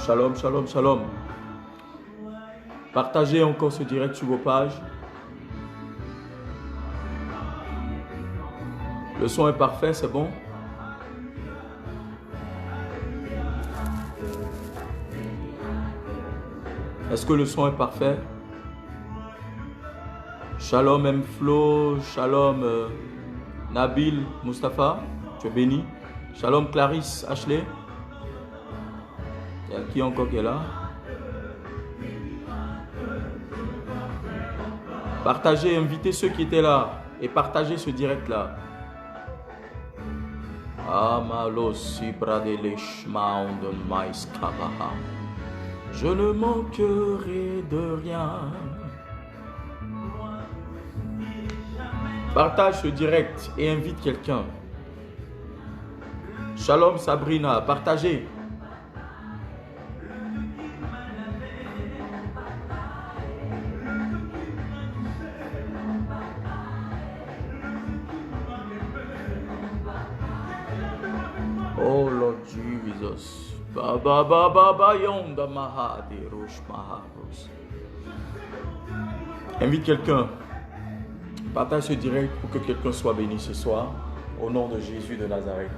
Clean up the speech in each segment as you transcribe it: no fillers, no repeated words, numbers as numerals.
Shalom, shalom, shalom. Partagez encore ce direct sur vos pages. Le son est parfait, c'est bon? Est-ce que le son est parfait? Shalom M-Flow, shalom Nabil, Mustapha, tu es béni. Shalom Clarisse, Ashley. Il y a qui encore qui est là? Partagez, invitez ceux qui étaient là et partagez ce direct là. Je ne manquerai de rien. Partage ce direct et invite quelqu'un. Shalom Sabrina, partagez. Oh Lord Jesus. Baba baba baba yonda mahadi rosh maharos. Invite quelqu'un. Partage ce direct pour que quelqu'un soit béni ce soir. Au nom de Jésus de Nazareth.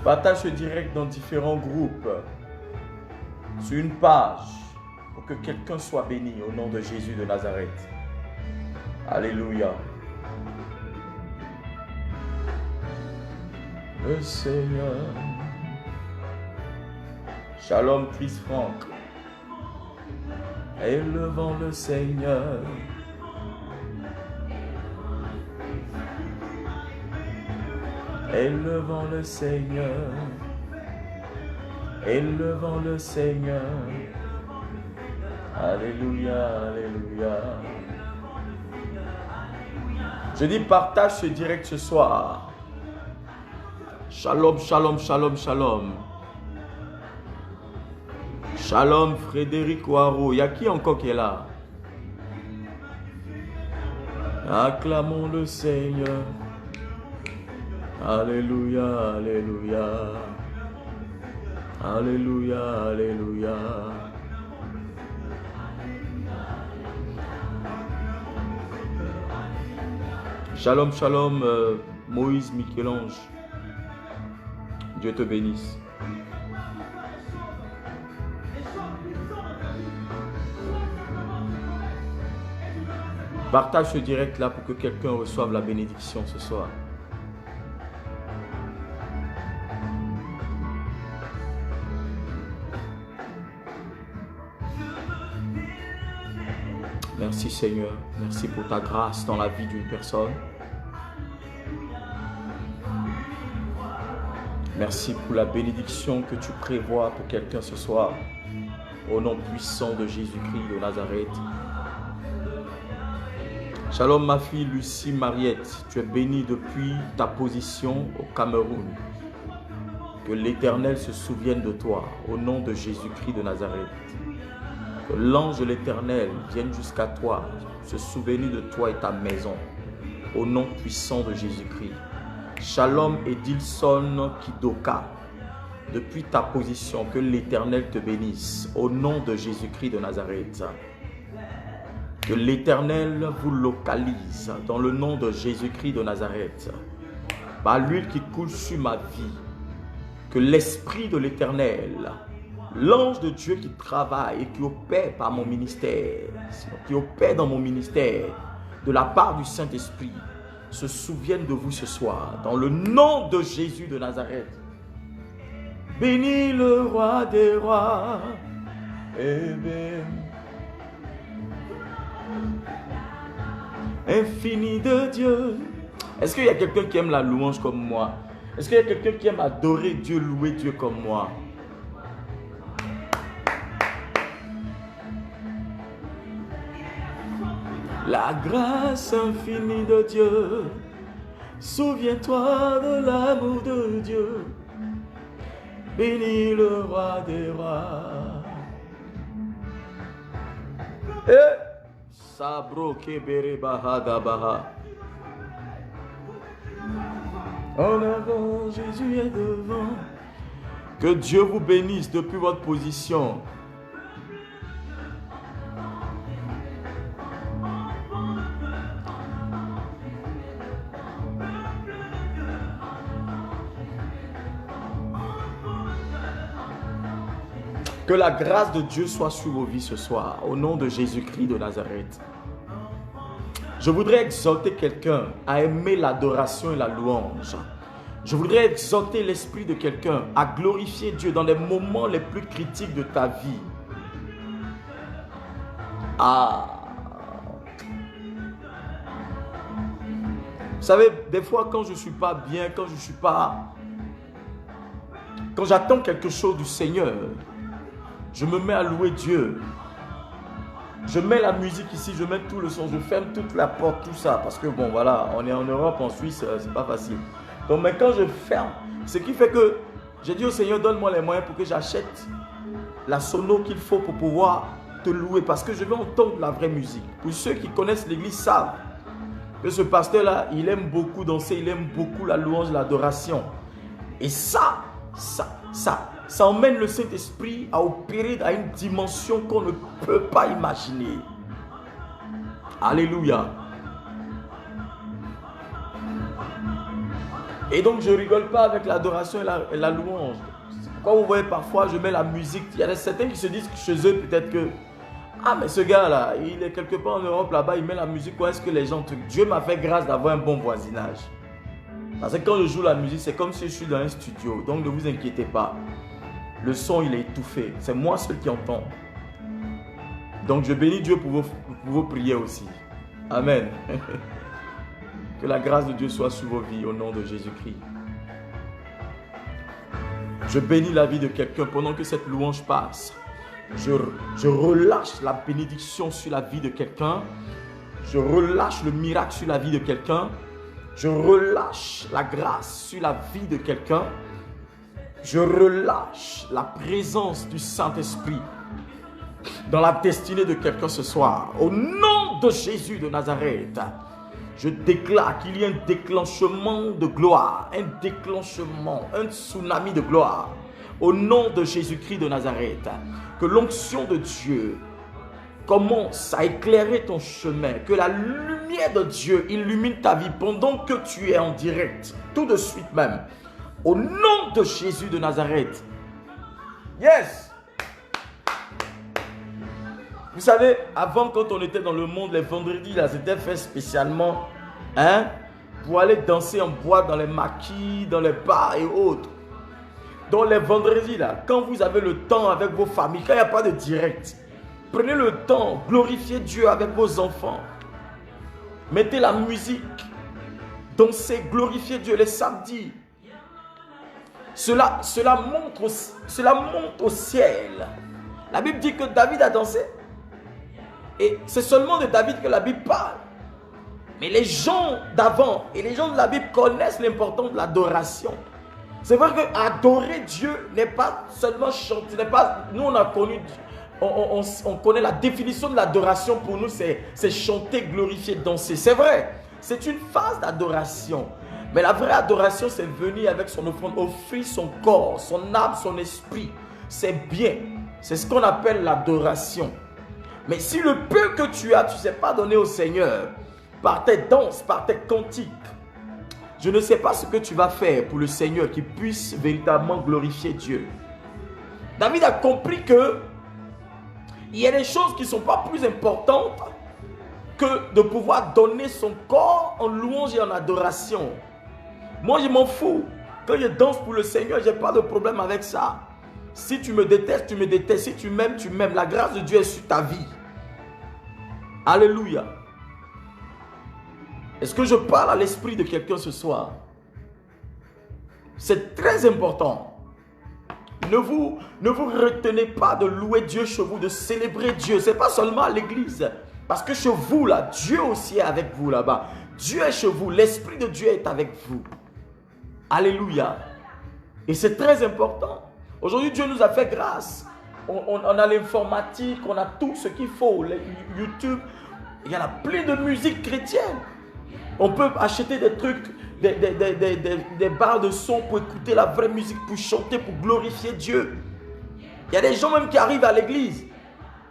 Partage ce direct dans différents groupes, sur une page, pour que quelqu'un soit béni au nom de Jésus de Nazareth. Alléluia. Le Seigneur. Shalom Chris Franck. Élevons le Seigneur. Élevons le Seigneur, élevons le Seigneur, alléluia, alléluia. Je dis partage ce direct ce soir. Shalom, shalom, shalom, shalom. Shalom Frédéric Ouaro, il y a qui encore qui est là? Acclamons le Seigneur. Alléluia, alléluia, alléluia, alléluia. Shalom, shalom, Moïse Michel-Ange. Dieu te bénisse. Partage ce direct là pour que quelqu'un reçoive la bénédiction ce soir. Merci Seigneur, merci pour ta grâce dans la vie d'une personne. Merci pour la bénédiction que tu prévois pour quelqu'un ce soir. Au nom puissant de Jésus-Christ de Nazareth. Shalom ma fille Lucie Mariette, tu es bénie depuis ta position au Cameroun. Que l'Éternel se souvienne de toi au nom de Jésus-Christ de Nazareth. Que l'ange de l'Éternel vienne jusqu'à toi, se souvenir de toi et ta maison, au nom puissant de Jésus-Christ. Shalom Edilson Kidoka, depuis ta position, que l'Éternel te bénisse, au nom de Jésus-Christ de Nazareth. Que l'Éternel vous localise, dans le nom de Jésus-Christ de Nazareth. Par l'huile qui coule sur ma vie, que l'Esprit de l'Éternel, l'ange de Dieu qui travaille et qui opère par mon ministère, qui opère dans mon ministère, de la part du Saint-Esprit, se souvienne de vous ce soir, dans le nom de Jésus de Nazareth. Bénis le roi des rois, et infini de Dieu. Est-ce qu'il y a quelqu'un qui aime la louange comme moi? Est-ce qu'il y a quelqu'un qui aime adorer Dieu, louer Dieu comme moi? La grâce infinie de Dieu Souviens-toi de l'amour de Dieu. Bénis le roi des rois. Et Sabro Kebere Bahada Baha. En avant, Jésus est devant. Que Dieu vous bénisse depuis votre position. Que la grâce de Dieu soit sur vos vies ce soir, au nom de Jésus-Christ de Nazareth. Je voudrais exhorter quelqu'un à aimer l'adoration et la louange. Je voudrais exhorter l'esprit de quelqu'un à glorifier Dieu dans les moments les plus critiques de ta vie. Ah! Vous savez, des fois quand je ne suis pas bien, quand j'attends quelque chose du Seigneur, je me mets à louer Dieu. Je mets la musique ici, je mets tout le son, je ferme toute la porte, tout ça. Parce que bon, voilà, on est en Europe, en Suisse, c'est pas facile. Donc, mais quand je ferme, ce qui fait que j'ai dit au Seigneur, donne-moi les moyens pour que j'achète la sono qu'il faut pour pouvoir te louer. Parce que je veux entendre la vraie musique. Pour ceux qui connaissent l'église savent que ce pasteur-là, il aime beaucoup danser, il aime beaucoup la louange, l'adoration. Et ça emmène le Saint-Esprit à opérer à une dimension qu'on ne peut pas imaginer. Alléluia. Et donc je rigole pas avec l'adoration et la louange. Quand vous voyez parfois je mets la musique, il y a certains qui se disent que chez eux peut-être que ah mais ce gars là, il est quelque part en Europe là-bas, il met la musique, où est-ce que les gens... Dieu m'a fait grâce d'avoir un bon voisinage. Parce que quand je joue la musique, c'est comme si je suis dans un studio. Donc ne vous inquiétez pas. Le son, il est étouffé. C'est moi seul qui entends. Donc je bénis Dieu pour vos prières aussi. Amen. Que la grâce de Dieu soit sur vos vies au nom de Jésus-Christ. Je bénis la vie de quelqu'un pendant que cette louange passe. Je relâche la bénédiction sur la vie de quelqu'un. Je relâche le miracle sur la vie de quelqu'un. Je relâche la grâce sur la vie de quelqu'un. Je relâche la présence du Saint-Esprit dans la destinée de quelqu'un ce soir. Au nom de Jésus de Nazareth, je déclare qu'il y a un déclenchement de gloire, un déclenchement, un tsunami de gloire. Au nom de Jésus-Christ de Nazareth, que l'onction de Dieu commence à éclairer ton chemin, que la lumière de Dieu illumine ta vie pendant que tu es en direct, tout de suite même. Au nom de Jésus de Nazareth. Yes! Vous savez, avant quand on était dans le monde, les vendredis, là, c'était fait spécialement pour aller danser en boîte dans les maquis, dans les bars et autres. Donc les vendredis, là, quand vous avez le temps avec vos familles, quand il n'y a pas de direct, prenez le temps, glorifiez Dieu avec vos enfants. Mettez la musique, dansez, glorifiez Dieu les samedis. Cela monte au ciel. La Bible dit que David a dansé. Et c'est seulement de David que la Bible parle. Mais les gens d'avant et les gens de la Bible connaissent l'importance de l'adoration. C'est vrai que adorer Dieu n'est pas seulement chanter. Nous on a connu, on connaît la définition de l'adoration. Pour nous c'est chanter, glorifier, danser. C'est vrai, c'est une phase d'adoration. Mais la vraie adoration, c'est venir avec son offrande, offrir son corps, son âme, son esprit. C'est bien. C'est ce qu'on appelle l'adoration. Mais si le peu que tu as, tu ne sais pas donner au Seigneur, par tes danses, par tes cantiques, je ne sais pas ce que tu vas faire pour le Seigneur qui puisse véritablement glorifier Dieu. David a compris que il y a des choses qui ne sont pas plus importantes que de pouvoir donner son corps en louange et en adoration. Moi, je m'en fous. Quand je danse pour le Seigneur, je n'ai pas de problème avec ça. Si tu me détestes, tu me détestes. Si tu m'aimes, tu m'aimes. La grâce de Dieu est sur ta vie. Alléluia. Est-ce que je parle à l'esprit de quelqu'un ce soir? C'est très important. Ne vous retenez pas de louer Dieu chez vous, de célébrer Dieu. Ce n'est pas seulement à l'église. Parce que chez vous, là, Dieu aussi est avec vous là-bas. Dieu est chez vous. L'Esprit de Dieu est avec vous. Alléluia. Et c'est très important. Aujourd'hui, Dieu nous a fait grâce. On a l'informatique, on a tout ce qu'il faut. YouTube, il y en a plein de musique chrétienne. On peut acheter des trucs, des barres de son pour écouter la vraie musique, pour chanter, pour glorifier Dieu. Il y a des gens même qui arrivent à l'église.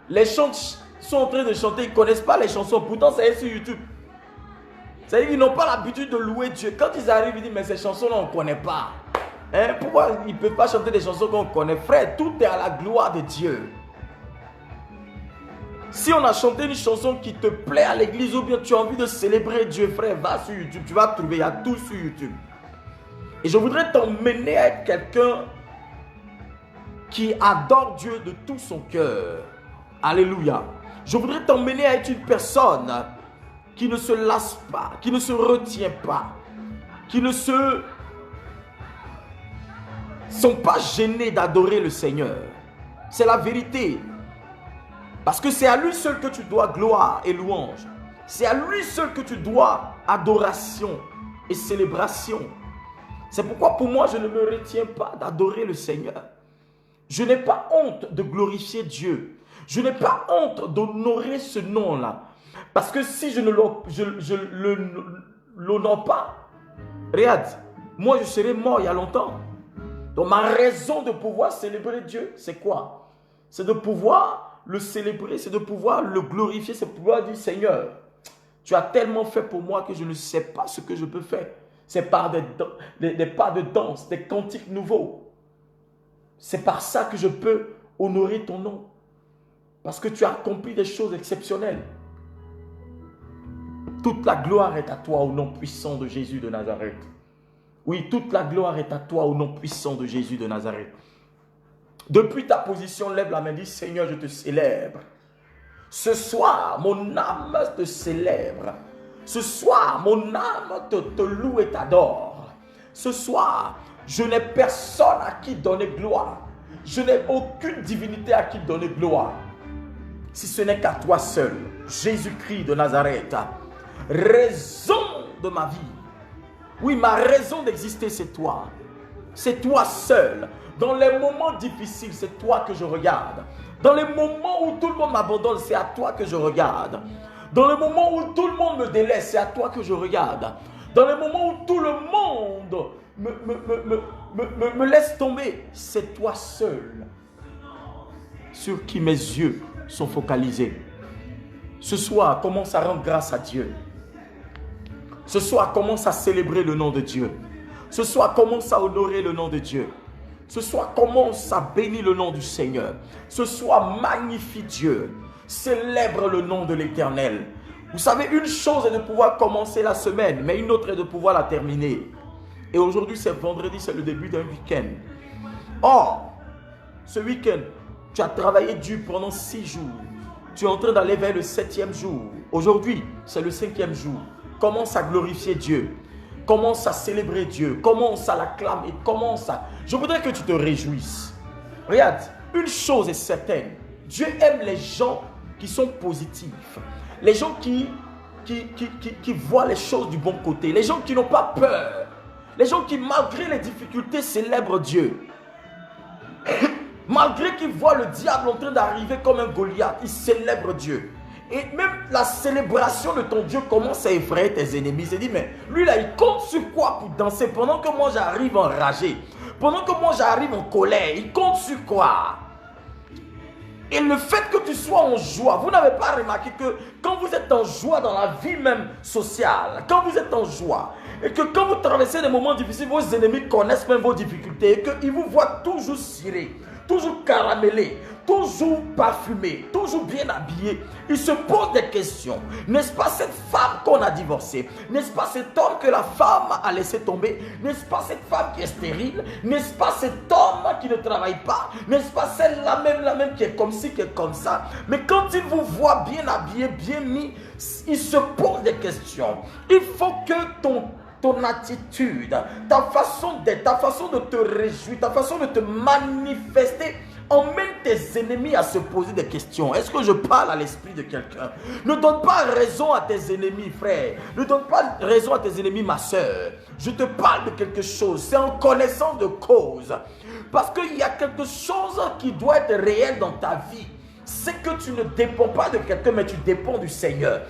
Les chants sont en train de chanter, ils ne connaissent pas les chansons. Pourtant, c'est sur YouTube. C'est-à-dire qu'ils n'ont pas l'habitude de louer Dieu. Quand ils arrivent, ils disent, mais ces chansons-là, on ne connaît pas. Hein? Pourquoi ils ne peuvent pas chanter des chansons qu'on connaît? Frère, tout est à la gloire de Dieu. Si on a chanté une chanson qui te plaît à l'église ou bien tu as envie de célébrer Dieu, frère, va sur YouTube. Tu vas trouver, il y a tout sur YouTube. Et je voudrais t'emmener à être quelqu'un qui adore Dieu de tout son cœur. Alléluia. Je voudrais t'emmener à être une personne qui ne se lasse pas, qui ne se retient pas, qui ne sont pas gênés d'adorer le Seigneur. C'est la vérité. Parce que c'est à lui seul que tu dois gloire et louange. C'est à lui seul que tu dois adoration et célébration. C'est pourquoi pour moi je ne me retiens pas d'adorer le Seigneur. Je n'ai pas honte de glorifier Dieu. Je n'ai pas honte d'honorer ce nom-là. Parce que si je ne l'honore pas, regarde, moi je serais mort il y a longtemps. Donc ma raison de pouvoir célébrer Dieu, c'est quoi? C'est de pouvoir le célébrer, c'est de pouvoir le glorifier, c'est de pouvoir dire Seigneur, tu as tellement fait pour moi que je ne sais pas ce que je peux faire. C'est par des pas de danse, des cantiques nouveaux. C'est par ça que je peux honorer ton nom. Parce que tu as accompli des choses exceptionnelles. Toute la gloire est à toi au nom puissant de Jésus de Nazareth. Oui, toute la gloire est à toi au nom puissant de Jésus de Nazareth. Depuis ta position, lève la main, dis Seigneur, je te célèbre. Ce soir, mon âme te célèbre. Ce soir, mon âme te loue et t'adore. Ce soir, je n'ai personne à qui donner gloire. Je n'ai aucune divinité à qui donner gloire. Si ce n'est qu'à toi seul, Jésus-Christ de Nazareth, raison de ma vie. Oui, ma raison d'exister, c'est toi. C'est toi seul. Dans les moments difficiles, c'est toi que je regarde. Dans les moments où tout le monde m'abandonne, c'est à toi que je regarde. Dans les moments où tout le monde me délaisse, c'est à toi que je regarde. Dans les moments où tout le monde me laisse tomber, c'est toi seul sur qui mes yeux sont focalisés. Ce soir, commence à rendre grâce à Dieu. Ce soir, commence à célébrer le nom de Dieu. Ce soir, commence à honorer le nom de Dieu. Ce soir, commence à bénir le nom du Seigneur. Ce soir, magnifie Dieu. Célèbre le nom de l'Éternel. Vous savez, une chose est de pouvoir commencer la semaine, mais une autre est de pouvoir la terminer. Et aujourd'hui, c'est vendredi, c'est le début d'un week-end. Or, ce week-end, tu as travaillé dur pendant 6 jours. Tu es en train d'aller vers le 7e jour. Aujourd'hui, c'est le 5e jour. Commence à glorifier Dieu. Commence à célébrer Dieu. Commence à l'acclamer. Commence à... Je voudrais que tu te réjouisses. Regarde, une chose est certaine. Dieu aime les gens qui sont positifs. Les gens qui voient les choses du bon côté. Les gens qui n'ont pas peur. Les gens qui, malgré les difficultés, célèbrent Dieu. Malgré qu'ils voient le diable en train d'arriver comme un Goliath, ils célèbrent Dieu. Et même la célébration de ton Dieu commence à effrayer tes ennemis. Il se dit, mais lui là, il compte sur quoi pour danser pendant que moi j'arrive enragé? Pendant que moi j'arrive en colère, il compte sur quoi? Et le fait que tu sois en joie, vous n'avez pas remarqué que quand vous êtes en joie dans la vie même sociale, quand vous êtes en joie, et que quand vous traversez des moments difficiles, vos ennemis connaissent même vos difficultés, et qu'ils vous voient toujours ciré, toujours caramélé, toujours parfumé, toujours bien habillé, ils se posent des questions. N'est-ce pas cette femme qu'on a divorcée? N'est-ce pas cet homme que la femme a laissé tomber? N'est-ce pas cette femme qui est stérile? N'est-ce pas cet homme qui ne travaille pas? N'est-ce pas celle-là même qui est comme ci, qui est comme ça? Mais quand ils vous voient bien habillé, bien mis, ils se posent des questions. Il faut que ton attitude, ta façon d'être, ta façon de te réjouir, ta façon de te manifester emmène tes ennemis à se poser des questions. Est-ce que je parle à l'esprit de quelqu'un? Ne donne pas raison à tes ennemis, frère. Ne donne pas raison à tes ennemis, ma soeur. Je te parle de quelque chose. C'est en connaissance de cause. Parce qu'il y a quelque chose qui doit être réel dans ta vie. C'est que tu ne dépends pas de quelqu'un, mais tu dépends du Seigneur.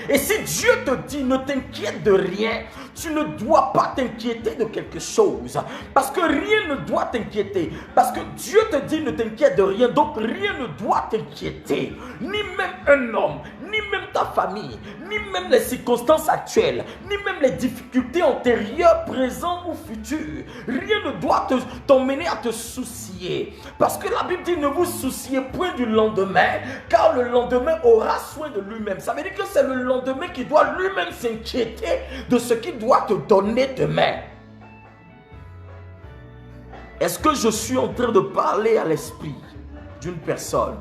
Et si Dieu te dit ne t'inquiète de rien, tu ne dois pas t'inquiéter de quelque chose. Parce que rien ne doit t'inquiéter. Parce que Dieu te dit ne t'inquiète de rien. Donc rien ne doit t'inquiéter. Ni même un homme, ni même ta famille, ni même les circonstances actuelles, ni même les difficultés antérieures, présentes ou futures. Rien ne doit t'emmener à te soucier. Parce que la Bible dit ne vous souciez point du lendemain, car le lendemain aura soin de lui-même. Ça veut dire que c'est le lendemain qui doit lui-même s'inquiéter de ce qu'il doit te donner demain. Est-ce que je suis en train de parler à l'esprit d'une personne?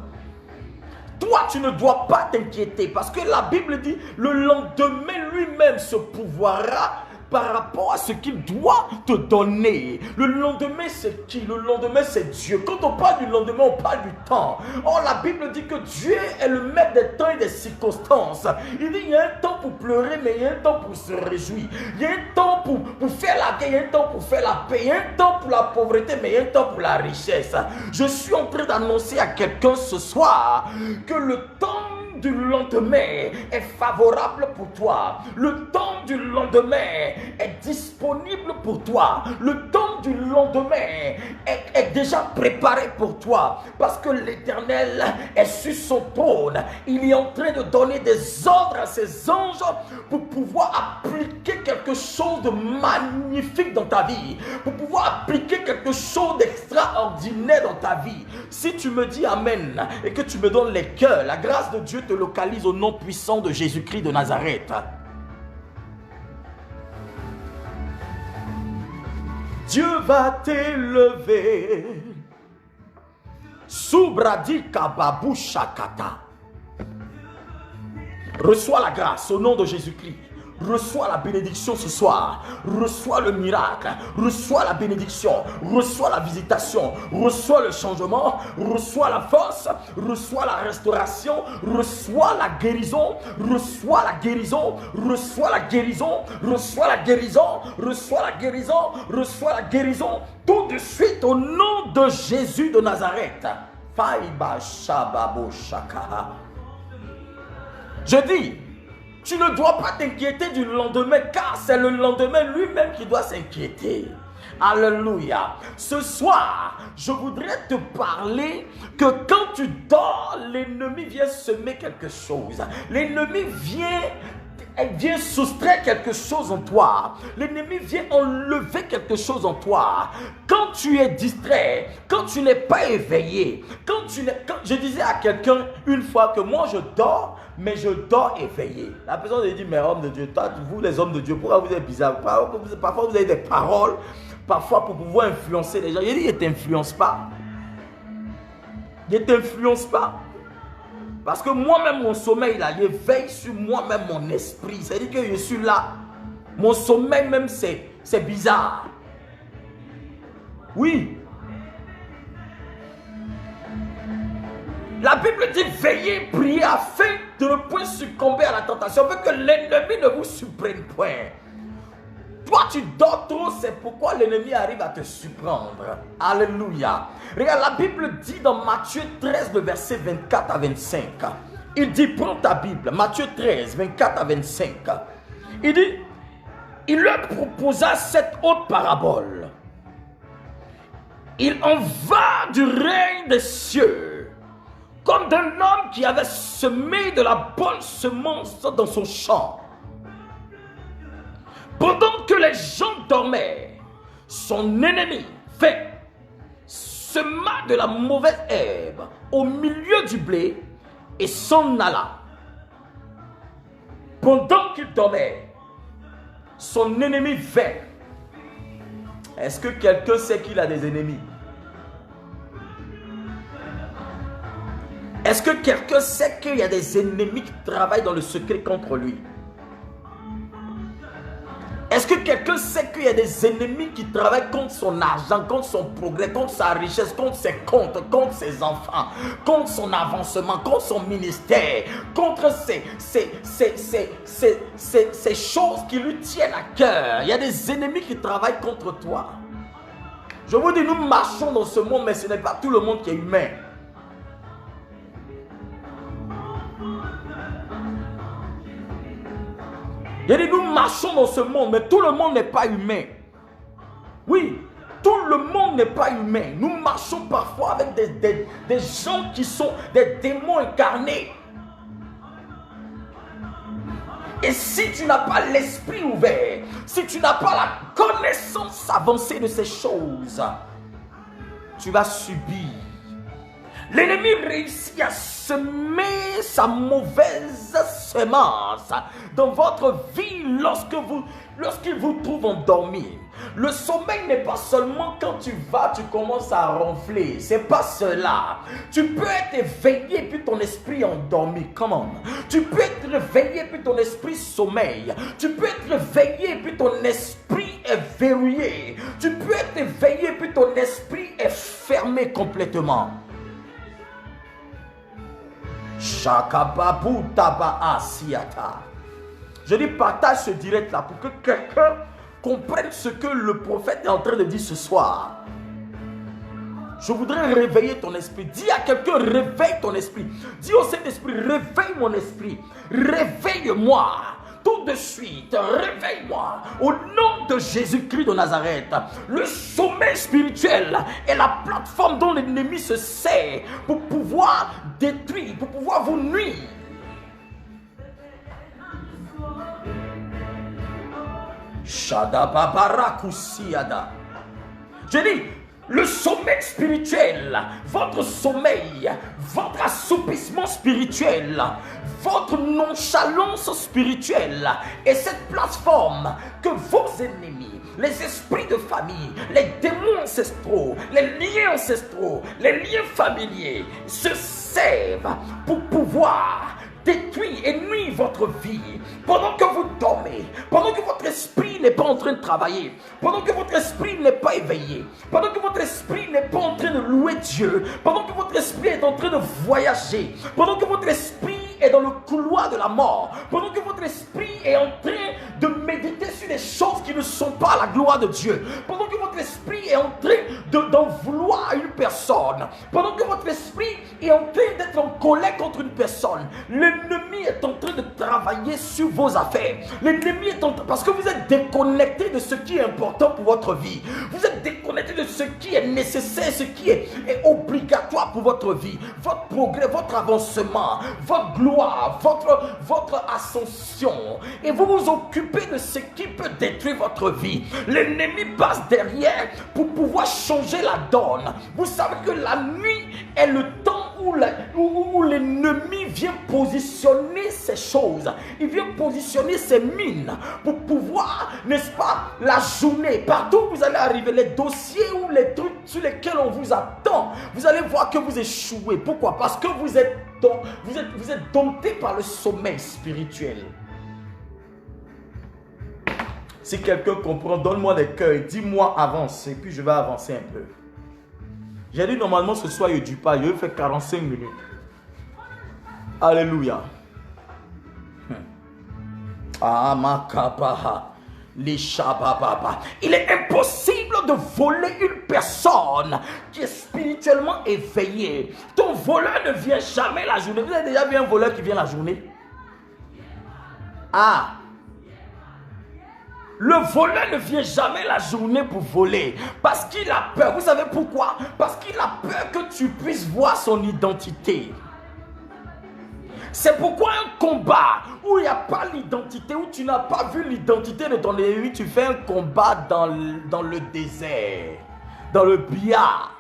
Toi, tu ne dois pas t'inquiéter parce que la Bible dit le lendemain lui-même se pourvoira par rapport à ce qu'il doit te donner. Le lendemain, c'est qui? Le lendemain, c'est Dieu. Quand on parle du lendemain, on parle du temps. Or, la Bible dit que Dieu est le maître des temps et des circonstances. Il dit, il y a un temps pour pleurer, mais il y a un temps pour se réjouir. Il y a un temps pour faire la guerre, il y a un temps pour faire la paix. Il y a un temps pour la pauvreté, mais il y a un temps pour la richesse. Je suis en train d'annoncer à quelqu'un ce soir que le temps du lendemain est favorable pour toi. Le temps du lendemain est disponible pour toi. Le temps du lendemain est déjà préparé pour toi. Parce que l'Éternel est sur son trône. Il est en train de donner des ordres à ses anges pour pouvoir appliquer quelque chose de magnifique dans ta vie. Pour pouvoir appliquer quelque chose d'extraordinaire dans ta vie. Si tu me dis Amen et que tu me donnes les cœurs, la grâce de Dieu te localise au nom puissant de Jésus-Christ de Nazareth. Dieu va t'élever. Soubradi kababou shakata. Reçois la grâce au nom de Jésus-Christ. Reçois la bénédiction ce soir. Reçois le miracle. Reçois la bénédiction. Reçois la visitation. Reçois le changement. Reçois la force. Reçois la restauration. Reçois la guérison. Reçois la guérison. Reçois la guérison. Reçois la guérison. Reçois la guérison. Reçois la guérison. Tout de suite au nom de Jésus de Nazareth. Faïba shababo shakaha. Je dis, tu ne dois pas t'inquiéter du lendemain, car c'est le lendemain lui-même qui doit s'inquiéter. Alléluia. Ce soir, je voudrais te parler que quand tu dors, l'ennemi vient semer quelque chose. L'ennemi vient soustraire quelque chose en toi. L'ennemi vient enlever quelque chose en toi. Quand tu es distrait, quand tu n'es pas éveillé, quand je disais à quelqu'un une fois que moi je dors, mais je dors éveillé. La personne me dit, mais homme de Dieu, toi, vous les hommes de Dieu, pourquoi vous êtes bizarre? Parfois vous avez des paroles, parfois pour pouvoir influencer les gens. Il dit, ne t'influence pas. Ne t'influence pas. Parce que moi-même, mon sommeil, là, il veille sur moi-même, mon esprit. C'est-à-dire que je suis là. Mon sommeil même, c'est bizarre. Oui. La Bible dit, veillez, priez afin de ne point succomber à la tentation, afin que l'ennemi ne vous surprenne point. Toi, tu dors trop, c'est pourquoi l'ennemi arrive à te surprendre. Alléluia. Regarde, la Bible dit dans Matthieu 13, le verset 24 à 25. Il dit, prends ta Bible, Matthieu 13, 24 à 25. Il dit, il leur proposa cette autre parabole. Il en va du règne des cieux comme d'un homme qui avait semé de la bonne semence dans son champ. Pendant que les gens dormaient, son ennemi vint, sema de la mauvaise herbe au milieu du blé et s'en alla. Pendant qu'il dormait, son ennemi vint. Est-ce que quelqu'un sait qu'il a des ennemis? Est-ce que quelqu'un sait qu'il y a des ennemis qui travaillent dans le secret contre lui? Est-ce Est-ce que quelqu'un sait qu'il y a des ennemis qui travaillent contre son argent, contre son progrès, contre sa richesse, contre ses comptes, contre ses enfants, contre son avancement, contre son ministère, contre ces choses qui lui tiennent à cœur? Il y a des ennemis qui travaillent contre toi. Je vous dis, nous marchons dans ce monde, mais ce n'est pas tout le monde qui est humain. Il dit, nous marchons dans ce monde, mais tout le monde n'est pas humain. Oui, tout le monde n'est pas humain. Nous marchons parfois avec des gens qui sont des démons incarnés. Et si tu n'as pas l'esprit ouvert, si tu n'as pas la connaissance avancée de ces choses, tu vas subir. L'ennemi réussit à semer sa mauvaise semence dans votre vie lorsqu'il vous trouve endormi. Le sommeil n'est pas seulement quand tu commences à ronfler. C'est pas cela. Tu peux être éveillé puis ton esprit endormi. Comment? Tu peux être réveillé puis ton esprit sommeille. Tu peux être réveillé puis ton esprit est verrouillé. Tu peux être éveillé puis ton esprit est fermé complètement. Je dis partage ce direct là pour que quelqu'un comprenne ce que le prophète est en train de dire ce soir. Je voudrais réveiller ton esprit. Dis à quelqu'un, réveille ton esprit. Dis au Saint-Esprit, réveille mon esprit. Réveille-moi. Tout de suite, réveille-moi. Au nom de Jésus-Christ de Nazareth. Le sommeil spirituel est la plateforme dont l'ennemi se sert pour pouvoir détruire, pour pouvoir vous nuire. Je dis, le sommeil spirituel, votre sommeil, votre assoupissement spirituel, votre nonchalance spirituelle est cette plateforme que vos ennemis, les esprits de famille, les démons ancestraux, les liens familiers se servent pour pouvoir détruire et nuire votre vie. Pendant que vous dormez, pendant que votre esprit n'est pas en train de travailler, pendant que votre esprit n'est pas éveillé, pendant que votre esprit n'est pas en train de louer Dieu, pendant que votre esprit est en train de voyager, pendant que votre esprit est dans le couloir de la mort, pendant que votre esprit est en train de méditer sur des choses qui ne sont pas à la gloire de Dieu, pendant que votre esprit est en train d'en vouloir à une personne, pendant que votre esprit est en train d'être en colère contre une personne, l'ennemi est en train de travailler sur vos affaires. L'ennemi est en train, parce que vous êtes déconnecté de ce qui est important pour votre vie. Vous êtes déconnecté de ce qui est nécessaire, ce qui est obligatoire pour votre vie, votre progrès, votre avancement, votre gloire, votre ascension. Et vous vous occupez de ce qui peut détruire votre vie. L'ennemi passe derrière pour pouvoir changer la donne. Vous savez que la nuit est le temps où l'ennemi vient positionner ces choses. Il vient positionner ses mines pour pouvoir, n'est-ce pas, la journée, partout où vous allez arriver, les dossiers ou les trucs sur lesquels on vous attend, vous allez voir que vous échouez. Pourquoi? Parce que vous êtes dompté par le sommeil spirituel. Si quelqu'un comprend, donne-moi des cœurs, dis-moi avance et puis je vais avancer un peu. J'ai dit normalement ce soir il dure pas, je vais faire 45 minutes. Alléluia. Il est impossible de voler une personne qui est spirituellement éveillée. Ton voleur ne vient jamais la journée. Vous avez déjà vu un voleur qui vient la journée? Le voleur ne vient jamais la journée pour voler parce qu'il a peur. Vous savez pourquoi? Parce qu'il a peur que tu puisses voir son identité. C'est pourquoi un combat où il n'y a pas l'identité, où tu n'as pas vu l'identité de ton ennemi, tu fais un combat dans le désert, dans le billard.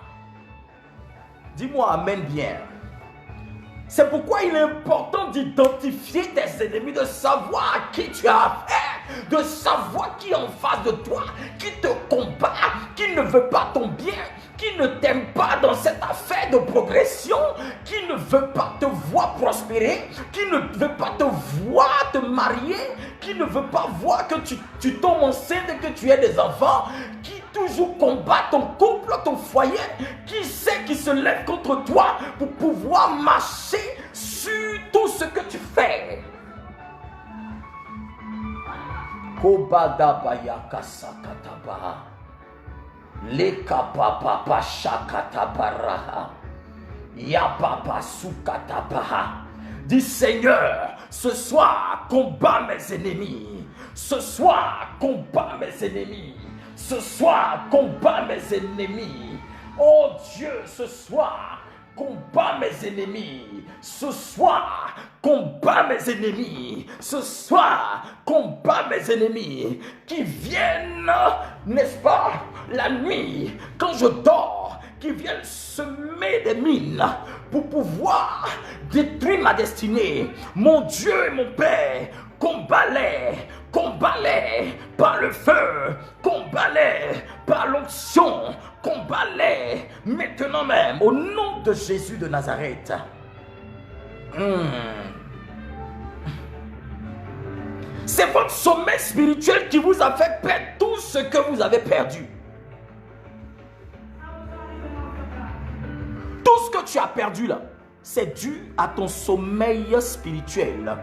Dis-moi amen bien. C'est pourquoi il est important d'identifier tes ennemis, de savoir à qui tu as affaire, de savoir qui est en face de toi, qui te combat, qui ne veut pas ton bien, qui ne t'aime pas dans cette affaire de progression, qui ne veut pas te voir prospérer, qui ne veut pas te voir te marier, qui ne veut pas voir que tu tombes enceinte et que tu aies des enfants, qui toujours combat ton couple, ton foyer, qui sait qui se lève contre toi pour pouvoir marcher sur tout ce que tu fais. Kobadabaya kasakataba. Lekapapapa shakatabaraha. Yapapa sukatabaha. Dis Seigneur, ce soir combat mes ennemis. Ce soir combat mes ennemis. Ce soir combat mes ennemis. Oh Dieu, ce soir combat mes ennemis. Ce soir combat mes ennemis. Ce soir combat mes ennemis qui viennent, n'est-ce pas, la nuit quand je dors, qui viennent semer des mines pour pouvoir détruire ma destinée. Mon Dieu et mon Père, combat-les, combat-les par le feu, combat-les par l'onction, combat-les maintenant même au nom de Jésus de Nazareth. C'est votre sommet spirituel qui vous a fait perdre tout ce que vous avez perdu. Tout ce que tu as perdu là, c'est dû à ton sommeil spirituel.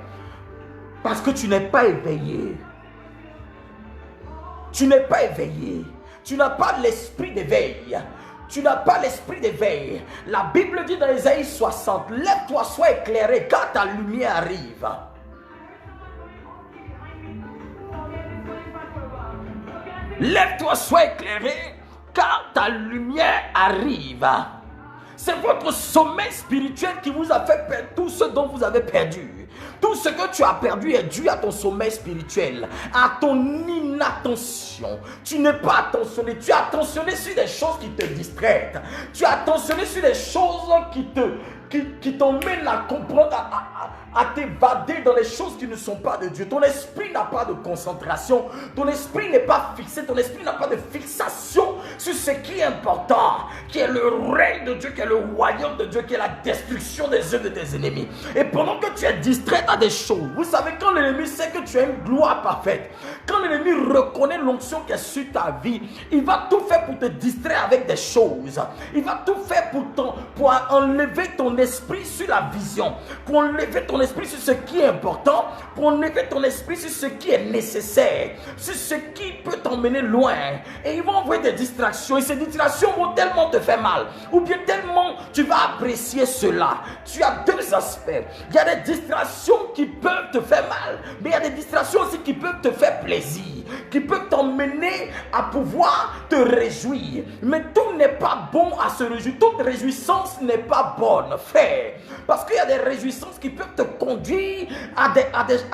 Parce que tu n'es pas éveillé. Tu n'es pas éveillé. Tu n'as pas l'esprit d'éveil. Tu n'as pas l'esprit d'éveil. La Bible dit dans Ésaïe 60, lève-toi, sois éclairé, car ta lumière arrive. Lève-toi, sois éclairé, car ta lumière arrive. C'est votre sommeil spirituel qui vous a fait perdre tout ce dont vous avez perdu. Tout ce que tu as perdu est dû à ton sommeil spirituel, à ton inattention. Tu n'es pas attentionné. Tu as attentionné sur des choses qui te distraient. Tu as attentionné sur des choses qui t'emmènent à comprendre, à t'évader dans les choses qui ne sont pas de Dieu. Ton esprit n'a pas de concentration. Ton esprit n'est pas fixé. Ton esprit n'a pas de fixation sur ce qui est important, qui est le règne de Dieu, qui est le royaume de Dieu, qui est la destruction des œuvres de tes ennemis. Et pendant que tu es distrait à des choses, vous savez, quand l'ennemi sait que tu as une gloire parfaite, quand l'ennemi reconnaît l'onction qui est sur ta vie, il va tout faire pour te distraire avec des choses. Il va tout faire pour enlever ton esprit sur la vision, pour enlever ton esprit sur ce qui est important, pour enlever ton esprit sur ce qui est nécessaire, sur ce qui peut t'emmener loin. Et ils vont envoyer des distractions, et ces distractions vont tellement te faire mal, ou bien tellement tu vas apprécier cela. Tu as deux aspects. Il y a des distractions qui peuvent te faire mal, mais il y a des distractions aussi qui peuvent te faire plaisir, qui peuvent t'emmener à pouvoir te réjouir. Mais tout n'est pas bon à se réjouir. Toute réjouissance n'est pas bonne, frère. Parce qu'il y a des réjouissances qui peuvent te conduire à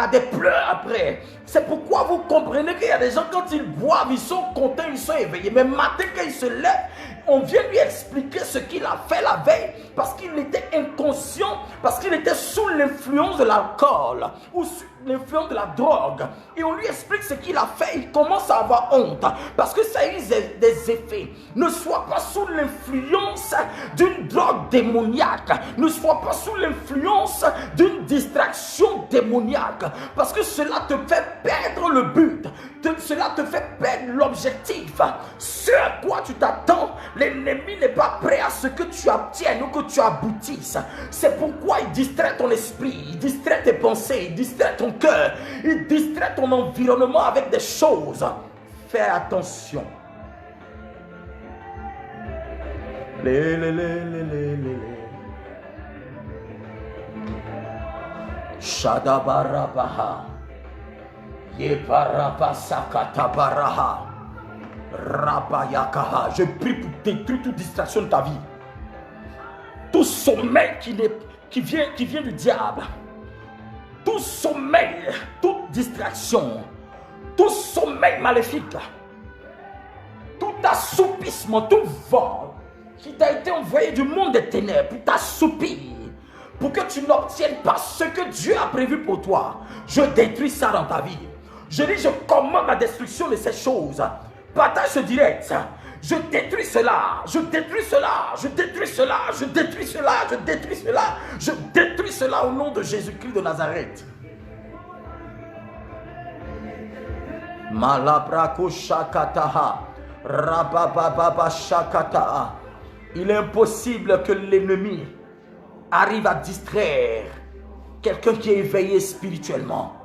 des pleurs après. C'est pourquoi vous comprenez qu'il y a des gens, quand ils boivent, ils sont contents, ils sont éveillés. Mais matin, quand ils se lèvent, on vient lui expliquer ce qu'il a fait la veille, parce qu'il était inconscient, parce qu'il était sous l'influence de l'alcool ou sous l'influence de la drogue. Et on lui explique ce qu'il a fait, il commence à avoir honte, parce que ça a eu des effets. Ne sois pas sous l'influence d'une drogue démoniaque, ne sois pas sous l'influence d'une distraction démoniaque, parce que cela te fait perdre le but, cela te fait perdre l'objectif. Ce à quoi tu t'attends, l'ennemi n'est pas prêt à ce que tu obtiennes ou que tu aboutisses. C'est pourquoi il distrait ton esprit, il distrait tes pensées, il distrait ton cœur, il distrait ton environnement avec des choses. Fais attention. Shadabarabaha. Yeparapasakatabaraha. Rabayakaha. Je prie pour détruire toute distraction de ta vie. Tout sommeil qui vient du diable. Tout sommeil, toute distraction, tout sommeil maléfique, tout assoupissement, tout vol qui t'a été envoyé du monde des ténèbres pour t'assoupir, pour que tu n'obtiennes pas ce que Dieu a prévu pour toi. Je détruis ça dans ta vie. Je dis, je commande la destruction de ces choses. Partage ce direct. Je détruis cela, je détruis cela, je détruis cela, je détruis cela, je détruis cela, je détruis cela au nom de Jésus-Christ de Nazareth. Malabrako shakataha, rabababa shakataha. Il est impossible que l'ennemi arrive à distraire quelqu'un qui est éveillé spirituellement.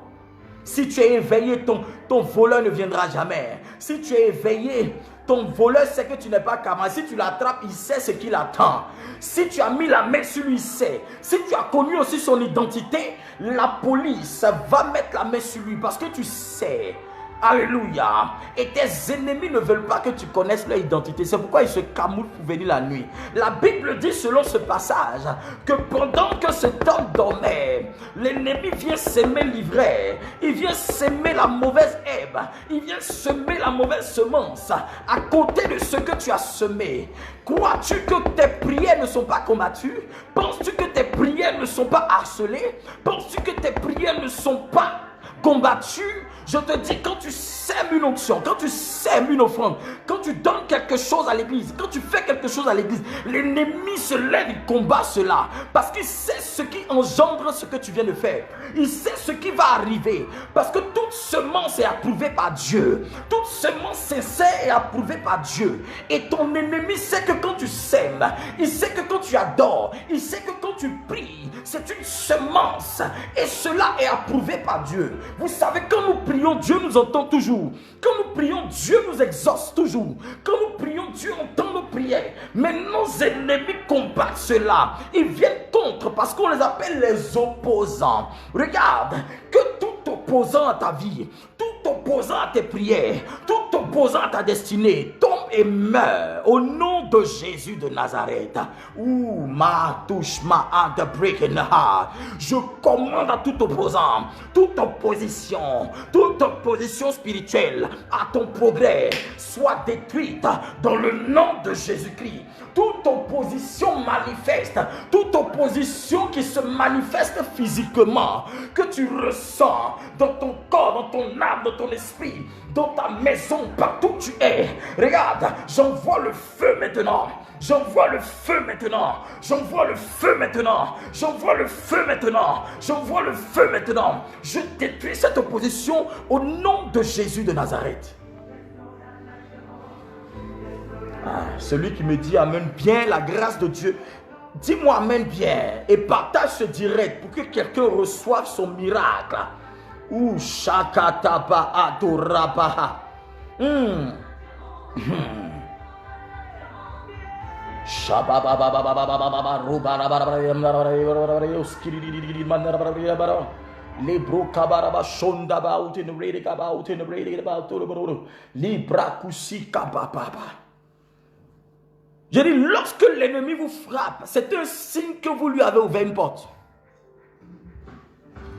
Si tu es éveillé, ton voleur ne viendra jamais. Si tu es éveillé, ton voleur sait que tu n'es pas capable. Si tu l'attrapes, il sait ce qu'il attend. Si tu as mis la main sur lui, il sait. Si tu as connu aussi son identité, la police va mettre la main sur lui parce que tu sais. Alléluia. Et tes ennemis ne veulent pas que tu connaisses leur identité. C'est pourquoi ils se camouflent pour venir la nuit. La Bible dit selon ce passage que pendant que cet homme dormait, l'ennemi vient s'aimer l'ivraie. Il vient s'aimer la mauvaise herbe. Il vient semer la mauvaise semence à côté de ce que tu as semé. Crois-tu que tes prières ne sont pas combattues? Penses-tu que tes prières ne sont pas harcelées? Penses-tu que tes prières ne sont pas combattues? Je te dis, quand tu sèmes une onction, quand tu sèmes une offrande, quand tu donnes quelque chose à l'église, quand tu fais quelque chose à l'église, l'ennemi se lève, il combat cela. Parce qu'il sait ce qui engendre ce que tu viens de faire. Il sait ce qui va arriver. Parce que toute semence est approuvée par Dieu. Toute semence sincère est approuvée par Dieu. Et ton ennemi sait que quand tu sèmes, il sait que quand tu adores, il sait que quand tu pries, c'est une semence. Et cela est approuvé par Dieu. Vous savez, quand nous prions, Dieu nous entend toujours. Quand nous prions, Dieu nous exauce toujours. Quand nous prions, Dieu entend nos prières. Mais nos ennemis combattent cela. Ils viennent contre parce qu'on les appelle les opposants. Regarde, que tout opposant à ta vie, tout opposant à tes prières, tout opposant à ta destinée, tombe et meurt au nom de Jésus de Nazareth. Ouh, ma touche, ma hand breaking heart. Je commande à tout opposant, toute opposition spirituelle à ton progrès soit détruite dans le nom de Jésus-Christ. Toute opposition manifeste, toute opposition qui se manifeste physiquement, que tu ressens dans ton corps, dans ton âme, dans ton esprit, dans ta maison, partout où tu es. Regarde, j'envoie le feu maintenant. J'envoie le feu maintenant. J'envoie le feu maintenant. J'envoie le feu maintenant. J'envoie le feu maintenant. Je détruis cette opposition au nom de Jésus de Nazareth. Celui qui me dit amen bien, la grâce de Dieu, dis-moi amen bien et partage ce direct pour que quelqu'un reçoive son miracle. Ouh, shakataba adorabaha. Les brokabaraba shondaba out in the reading about in the reading about libra kusika baba. Je dis, lorsque l'ennemi vous frappe, c'est un signe que vous lui avez ouvert une porte.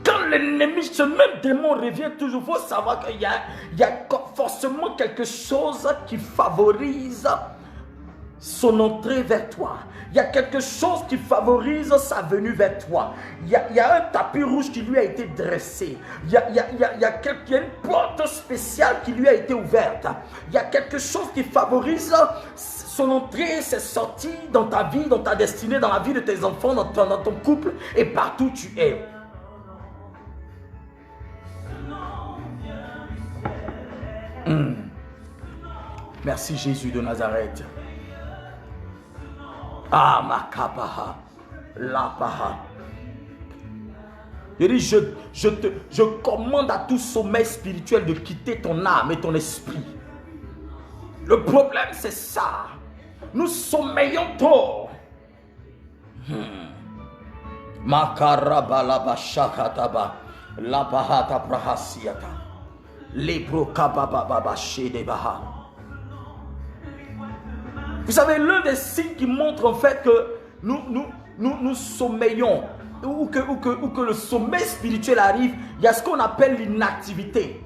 Quand l'ennemi, ce même démon revient toujours, il faut savoir qu'il y a forcément quelque chose qui favorise son entrée vers toi. Il y a quelque chose qui favorise sa venue vers toi. Il y a un tapis rouge qui lui a été dressé. Il y a une porte spéciale qui lui a été ouverte. Il y a quelque chose qui favorise son entrée, ses sorties dans ta vie, dans ta destinée, dans la vie de tes enfants, dans ton couple et partout où tu es. Merci Jésus de Nazareth. Ah, makabaha, labaha. Je dis, je commande à tout sommeil spirituel de quitter ton âme et ton esprit. Le problème, c'est ça. Nous sommeillons trop. Makarabalaba shakataba, labahata prahasiata, lebrokabababa shedebaha. Vous savez, l'un des signes qui montre en fait que nous sommeillons ou que le sommeil spirituel arrive, il y a ce qu'on appelle l'inactivité.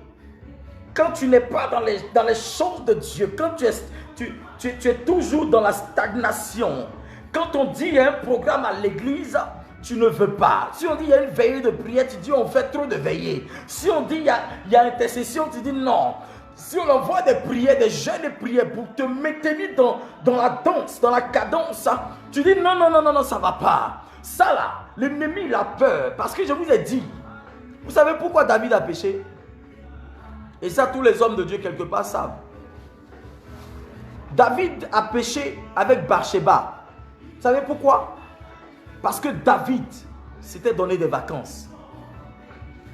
Quand tu n'es pas dans les choses de Dieu, quand tu es toujours dans la stagnation, quand on dit il y a un programme à l'église, tu ne veux pas. Si on dit il y a une veillée de prière, tu dis on fait trop de veillées. Si on dit il y a intercession, tu dis non. si on envoie des prières, des jeûnes et prières pour te maintenir dans la danse, dans la cadence, tu dis non, non, non, non, non, ça ne va pas. Ça là, l'ennemi il a peur. Parce que je vous ai dit, vous savez pourquoi David a péché? Et ça, tous les hommes de Dieu quelque part savent. David a péché avec Bathsheba. Vous savez pourquoi? Parce que David s'était donné des vacances.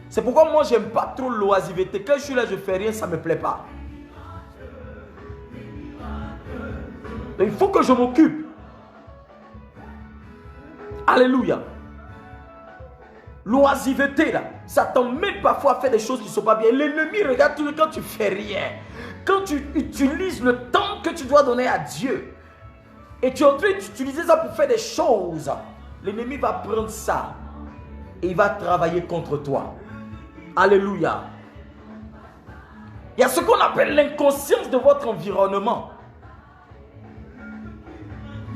C'est pourquoi moi, j'aime pas trop l'oisiveté. Quand je suis là, je fais rien, ça ne me plaît pas. Donc, il faut que je m'occupe. Alléluia. L'oisiveté, là, ça t'emmène parfois à faire des choses qui ne sont pas bien. L'ennemi regarde tout quand tu fais rien. Quand tu utilises le temps que tu dois donner à Dieu, et tu es en train d'utiliser ça pour faire des choses, l'ennemi va prendre ça et il va travailler contre toi. Alléluia. Il y a ce qu'on appelle l'inconscience de votre environnement.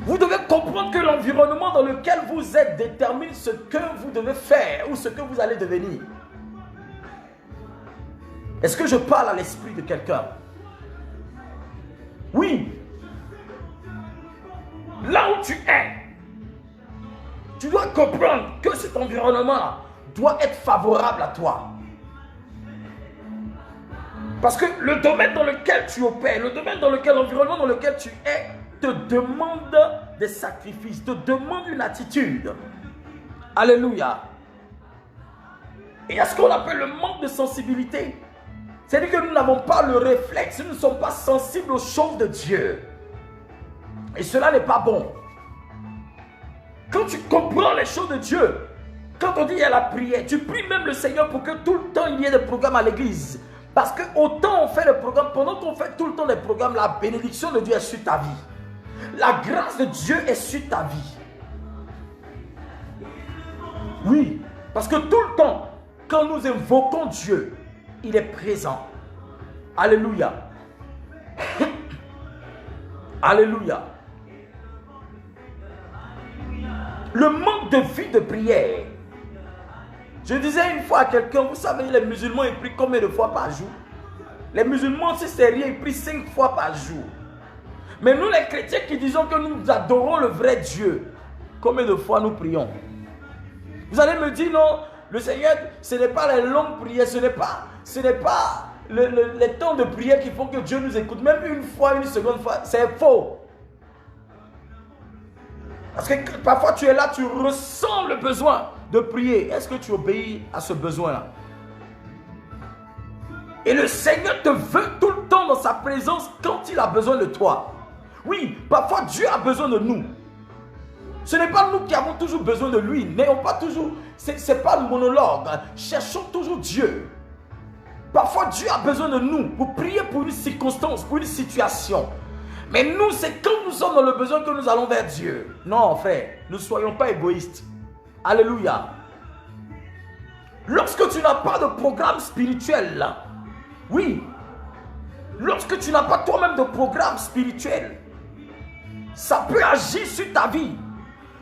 Vous devez comprendre que l'environnement dans lequel vous êtes détermine ce que vous devez faire ou ce que vous allez devenir. Est-ce que je parle à l'esprit de quelqu'un? Oui. Là où tu es, tu dois comprendre que cet environnement doit être favorable à toi. Parce que le domaine dans lequel tu opères, le domaine dans lequel, l'environnement dans lequel tu es, te demande des sacrifices, te demande une attitude. Alléluia. Et il y a ce qu'on appelle le manque de sensibilité. C'est-à-dire que nous n'avons pas le réflexe, nous ne sommes pas sensibles aux choses de Dieu. Et cela n'est pas bon. Quand tu comprends les choses de Dieu, quand on dit il y a la prière, tu pries même le Seigneur pour que tout le temps il y ait des programmes à l'église. Parce que autant on fait le programme, pendant qu'on fait tout le temps des programmes, la bénédiction de Dieu est sur ta vie. La grâce de Dieu est sur ta vie. Oui, parce que tout le temps, quand nous invoquons Dieu, il est présent. Alléluia. Alléluia. Le manque de vie de prière. Je disais une fois à quelqu'un, vous savez, les musulmans, ils prient combien de fois par jour? Les musulmans, si c'est rien, ils prient 5 fois par jour. Mais nous, les chrétiens qui disons que nous adorons le vrai Dieu, combien de fois nous prions? Vous allez me dire, non, le Seigneur, ce n'est pas les longues prières, ce n'est pas les temps de prière qui font que Dieu nous écoute. Même une fois, une seconde fois, c'est faux. Parce que parfois tu es là, tu ressens le besoin de prier. Est-ce que tu obéis à ce besoin-là? Et le Seigneur te veut tout le temps dans sa présence quand il a besoin de toi. Oui, parfois Dieu a besoin de nous. Ce n'est pas nous qui avons toujours besoin de lui. N'ayons pas toujours, c'est pas le monologue. Cherchons toujours Dieu. Parfois Dieu a besoin de nous pour prier pour une circonstance, pour une situation. Mais nous, c'est quand nous sommes dans le besoin que nous allons vers Dieu. Non, frère, ne soyons pas égoïstes. Alléluia. Lorsque tu n'as pas de programme spirituel, là, oui, lorsque tu n'as pas toi-même de programme spirituel, ça peut agir sur ta vie.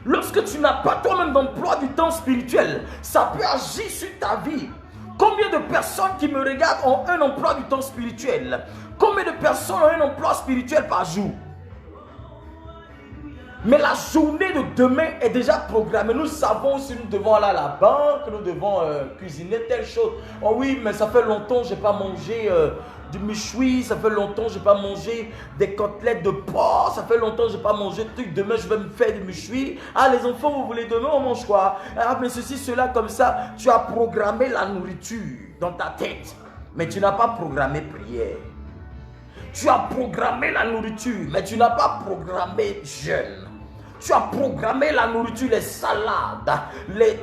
Lorsque tu n'as pas toi-même d'emploi du temps spirituel, ça peut agir sur ta vie. Combien de personnes qui me regardent ont un emploi du temps spirituel? Combien de personnes ont un emploi spirituel par jour? Mais la journée de demain est déjà programmée. Nous savons si nous devons aller à la banque, nous devons cuisiner telle chose. Oh oui, mais ça fait longtemps que je n'ai pas mangé du méchoui, ça fait longtemps que je n'ai pas mangé des côtelettes de porc, ça fait longtemps que je n'ai pas mangé de trucs. Demain, je vais me faire du méchoui. Ah, les enfants, vous voulez demain, on mange quoi? Ah, mais ceci, cela, comme ça. Tu as programmé la nourriture dans ta tête, mais tu n'as pas programmé prière. Tu as programmé la nourriture, mais tu n'as pas programmé jeûne. Tu as programmé la nourriture, les salades,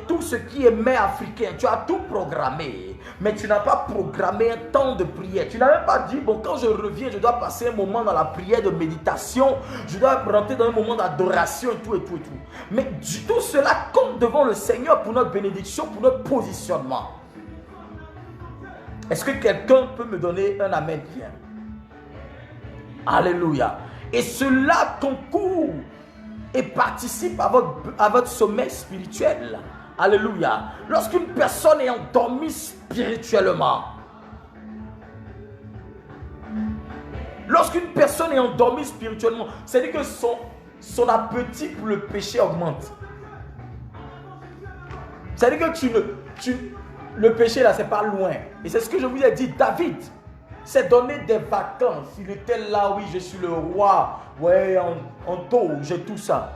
tout ce qui est mets africain. Tu as tout programmé, mais tu n'as pas programmé un temps de prière. Tu n'as même pas dit, bon, quand je reviens, je dois passer un moment dans la prière de méditation. Je dois rentrer dans un moment d'adoration et tout, et tout, et tout. Mais tout cela compte devant le Seigneur pour notre bénédiction, pour notre positionnement. Est-ce que quelqu'un peut me donner un amen bien? Alléluia. Et cela concourt et participe à votre sommeil spirituel. Alléluia. Lorsqu'une personne est endormie spirituellement, Lorsqu'une personne est endormie spirituellement, c'est-à-dire que son appétit pour le péché augmente. C'est-à-dire que le péché là, c'est pas loin. Et c'est ce que je vous ai dit. David s'est donné des vacances. Il était là, oui, je suis le roi. Ouais, en taux, j'ai tout ça.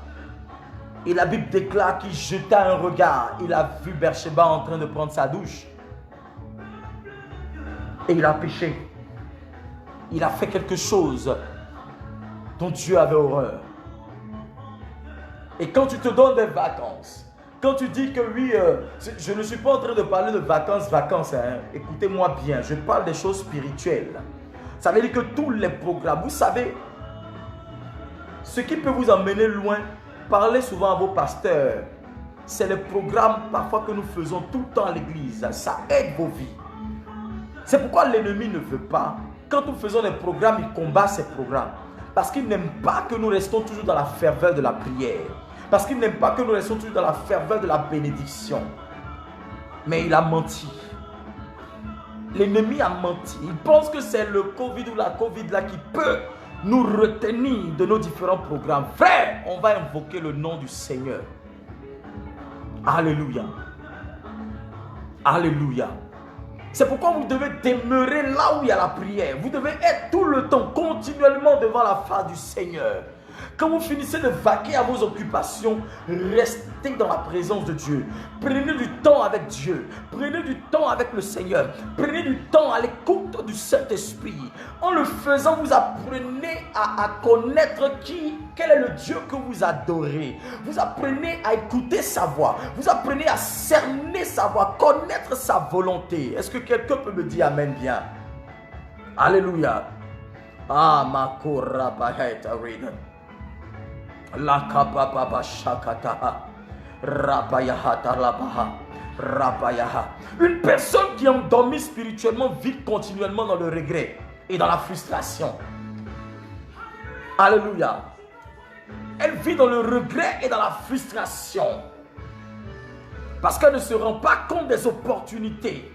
Et la Bible déclare qu'il jeta un regard. Il a vu Bersheba en train de prendre sa douche. Et il a péché. Il a fait quelque chose dont Dieu avait horreur. Et quand tu te donnes des vacances, quand tu dis que oui, je ne suis pas en train de parler de vacances, hein. Écoutez-moi bien, je parle des choses spirituelles. Ça veut dire que tous les programmes, vous savez, ce qui peut vous emmener loin, parlez souvent à vos pasteurs. C'est les programmes parfois que nous faisons tout le temps à l'église. Ça aide vos vies. C'est pourquoi l'ennemi ne veut pas. Quand nous faisons des programmes, il combat ces programmes. Parce qu'il n'aime pas que nous restons toujours dans la ferveur de la prière. Parce qu'il n'aime pas que nous restions toujours dans la ferveur de la bénédiction. Mais il a menti. L'ennemi a menti. Il pense que c'est le Covid ou la Covid là qui peut nous retenir de nos différents programmes. Frère, on va invoquer le nom du Seigneur. Alléluia. Alléluia. C'est pourquoi vous devez demeurer là où il y a la prière. Vous devez être tout le temps, continuellement devant la face du Seigneur. Quand vous finissez de vaquer à vos occupations, restez dans la présence de Dieu. Prenez du temps avec Dieu. Prenez du temps avec le Seigneur. Prenez du temps à l'écoute du Saint-Esprit. En le faisant, vous apprenez à connaître quel est le Dieu que vous adorez. Vous apprenez à écouter sa voix. Vous apprenez à cerner sa voix, connaître sa volonté. Est-ce que quelqu'un peut me dire Amen bien? Alléluia. Ah, ma korabaheta rina. La kapapa shakata rabayahata labaha rabayaha. Une personne qui est endormie spirituellement vit continuellement dans le regret et dans la frustration. Alléluia. Elle vit dans le regret et dans la frustration parce qu'elle ne se rend pas compte des opportunités.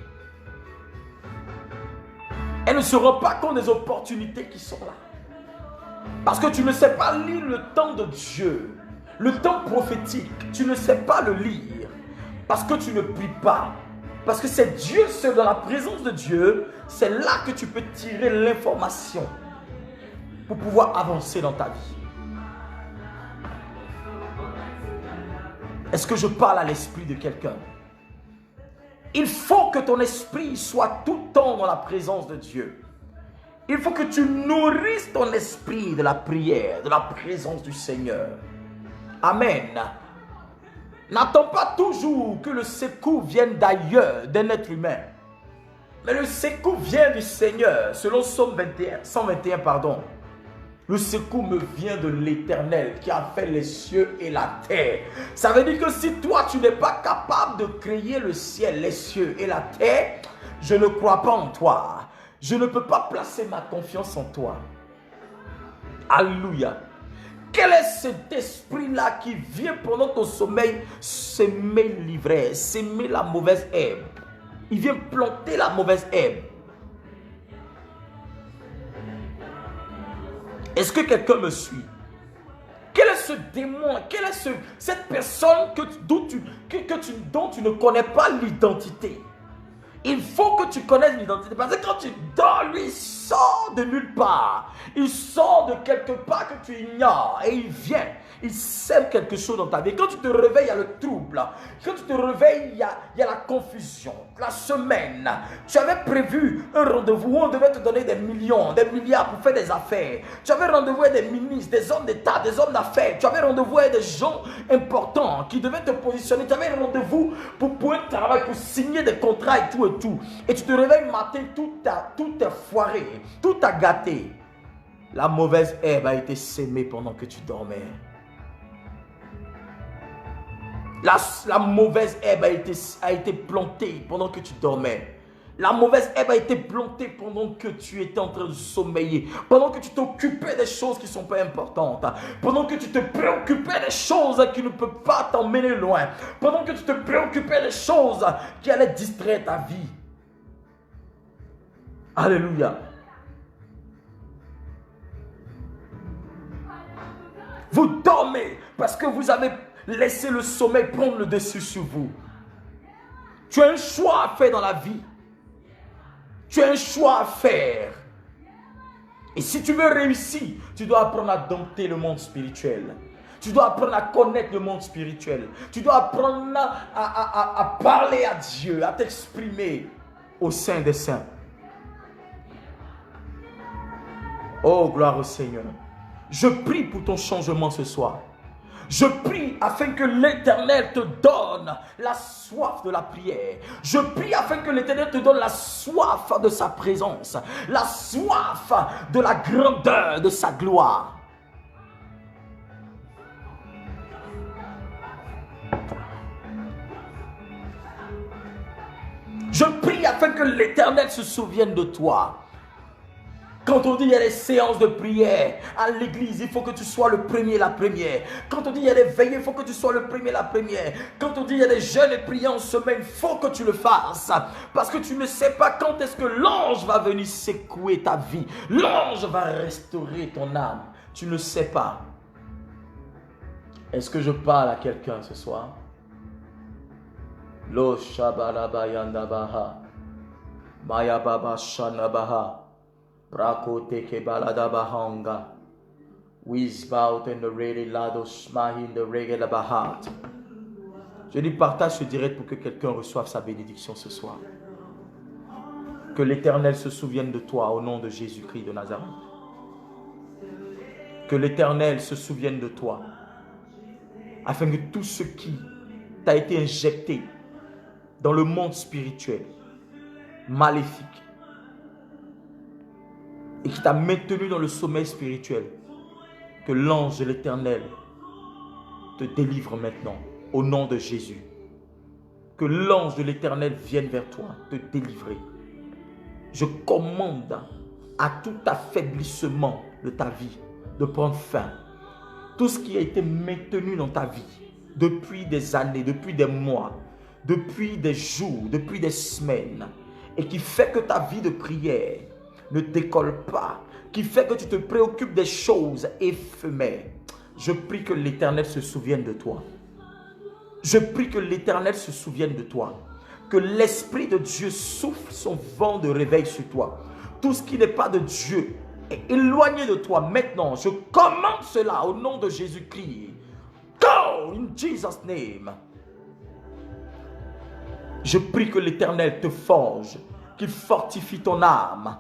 Elle ne se rend pas compte des opportunités qui sont là. Parce que tu ne sais pas lire le temps de Dieu, le temps prophétique, tu ne sais pas le lire. Parce que tu ne pries pas. Parce que c'est Dieu, c'est dans la présence de Dieu, c'est là que tu peux tirer l'information pour pouvoir avancer dans ta vie. Est-ce que je parle à l'esprit de quelqu'un? Il faut que ton esprit soit tout le temps dans la présence de Dieu. Il faut que tu nourrisses ton esprit de la prière, de la présence du Seigneur. Amen. N'attends pas toujours que le secours vienne d'ailleurs, d'un être humain. Mais le secours vient du Seigneur, selon Psaume 121, pardon. Le secours me vient de l'Éternel qui a fait les cieux et la terre. Ça veut dire que si toi tu n'es pas capable de créer le ciel, les cieux et la terre, je ne crois pas en toi. Je ne peux pas placer ma confiance en toi. Alléluia. Quel est cet esprit-là qui vient pendant ton sommeil s'aimer l'ivresse, s'aimer la mauvaise herbe? Il vient planter la mauvaise herbe. Est-ce que quelqu'un me suit? Quel est ce démon? Quelle est cette personne dont tu ne connais pas l'identité? Il faut que tu connaisses l'identité. Parce que quand tu dors, lui, il sort de nulle part. Il sort de quelque part que tu ignores. Et il vient. Il sème quelque chose dans ta vie. Quand tu te réveilles, il y a le trouble. Quand tu te réveilles, il y a la confusion. La semaine, tu avais prévu un rendez-vous où on devait te donner des millions, des milliards pour faire des affaires. Tu avais rendez-vous avec des ministres, des hommes d'État, des hommes d'affaires. Tu avais rendez-vous avec des gens importants qui devaient te positionner. Tu avais un rendez-vous pour un travail, pour signer des contrats et tout et tout. Et tu te réveilles le matin, tout est foiré, tout a gâté. La mauvaise herbe a été sémée pendant que tu dormais. La mauvaise herbe a été plantée pendant que tu dormais. La mauvaise herbe a été plantée pendant que tu étais en train de sommeiller. Pendant que tu t'occupais des choses qui ne sont pas importantes. Pendant que tu te préoccupais des choses qui ne peuvent pas t'emmener loin. Pendant que tu te préoccupais des choses qui allaient distraire ta vie. Alléluia. Vous dormez parce que vous avez laissé le sommeil prendre le dessus sur vous. Tu as un choix à faire dans la vie. Tu as un choix à faire. Et si tu veux réussir, tu dois apprendre à dompter le monde spirituel. Tu dois apprendre à connaître le monde spirituel. Tu dois apprendre à parler à Dieu, à t'exprimer au sein des saints. Oh, gloire au Seigneur. Je prie pour ton changement ce soir. Je prie afin que l'Éternel te donne la soif de la prière. Je prie afin que l'Éternel te donne la soif de sa présence. La soif de la grandeur de sa gloire. Je prie afin que l'Éternel se souvienne de toi. Quand on dit il y a des séances de prière à l'église, il faut que tu sois le premier, la première. Quand on dit il y a des veillées, il faut que tu sois le premier, la première. Quand on dit il y a des jeûnes et prières en semaine, il faut que tu le fasses. Parce que tu ne sais pas quand est-ce que l'ange va venir secouer ta vie. L'ange va restaurer ton âme. Tu ne sais pas. Est-ce que je parle à quelqu'un ce soir? Lo shabalabayandabaha. Mayababa shanabaha. Brakote balada bahanga. Wizbout and the ready lado smahin the reggae bahat. Je dis partage ce direct pour que quelqu'un reçoive sa bénédiction ce soir. Que l'Éternel se souvienne de toi au nom de Jésus-Christ de Nazareth. Que l'Éternel se souvienne de toi afin que tout ce qui t'a été injecté dans le monde spirituel, maléfique, et qui t'a maintenu dans le sommeil spirituel, que l'ange de l'Éternel te délivre maintenant, au nom de Jésus. Que l'ange de l'Éternel vienne vers toi, te délivrer. Je commande à tout affaiblissement de ta vie de prendre fin. Tout ce qui a été maintenu dans ta vie, depuis des années, depuis des mois, depuis des jours, depuis des semaines, et qui fait que ta vie de prière ne décolle pas, qui fait que tu te préoccupes des choses éphémères. Je prie que l'Éternel se souvienne de toi. Je prie que l'Éternel se souvienne de toi. Que l'Esprit de Dieu souffle son vent de réveil sur toi. Tout ce qui n'est pas de Dieu est éloigné de toi. Maintenant, je commande cela au nom de Jésus-Christ. Go in Jesus' name. Je prie que l'Éternel te forge, qu'il fortifie ton âme,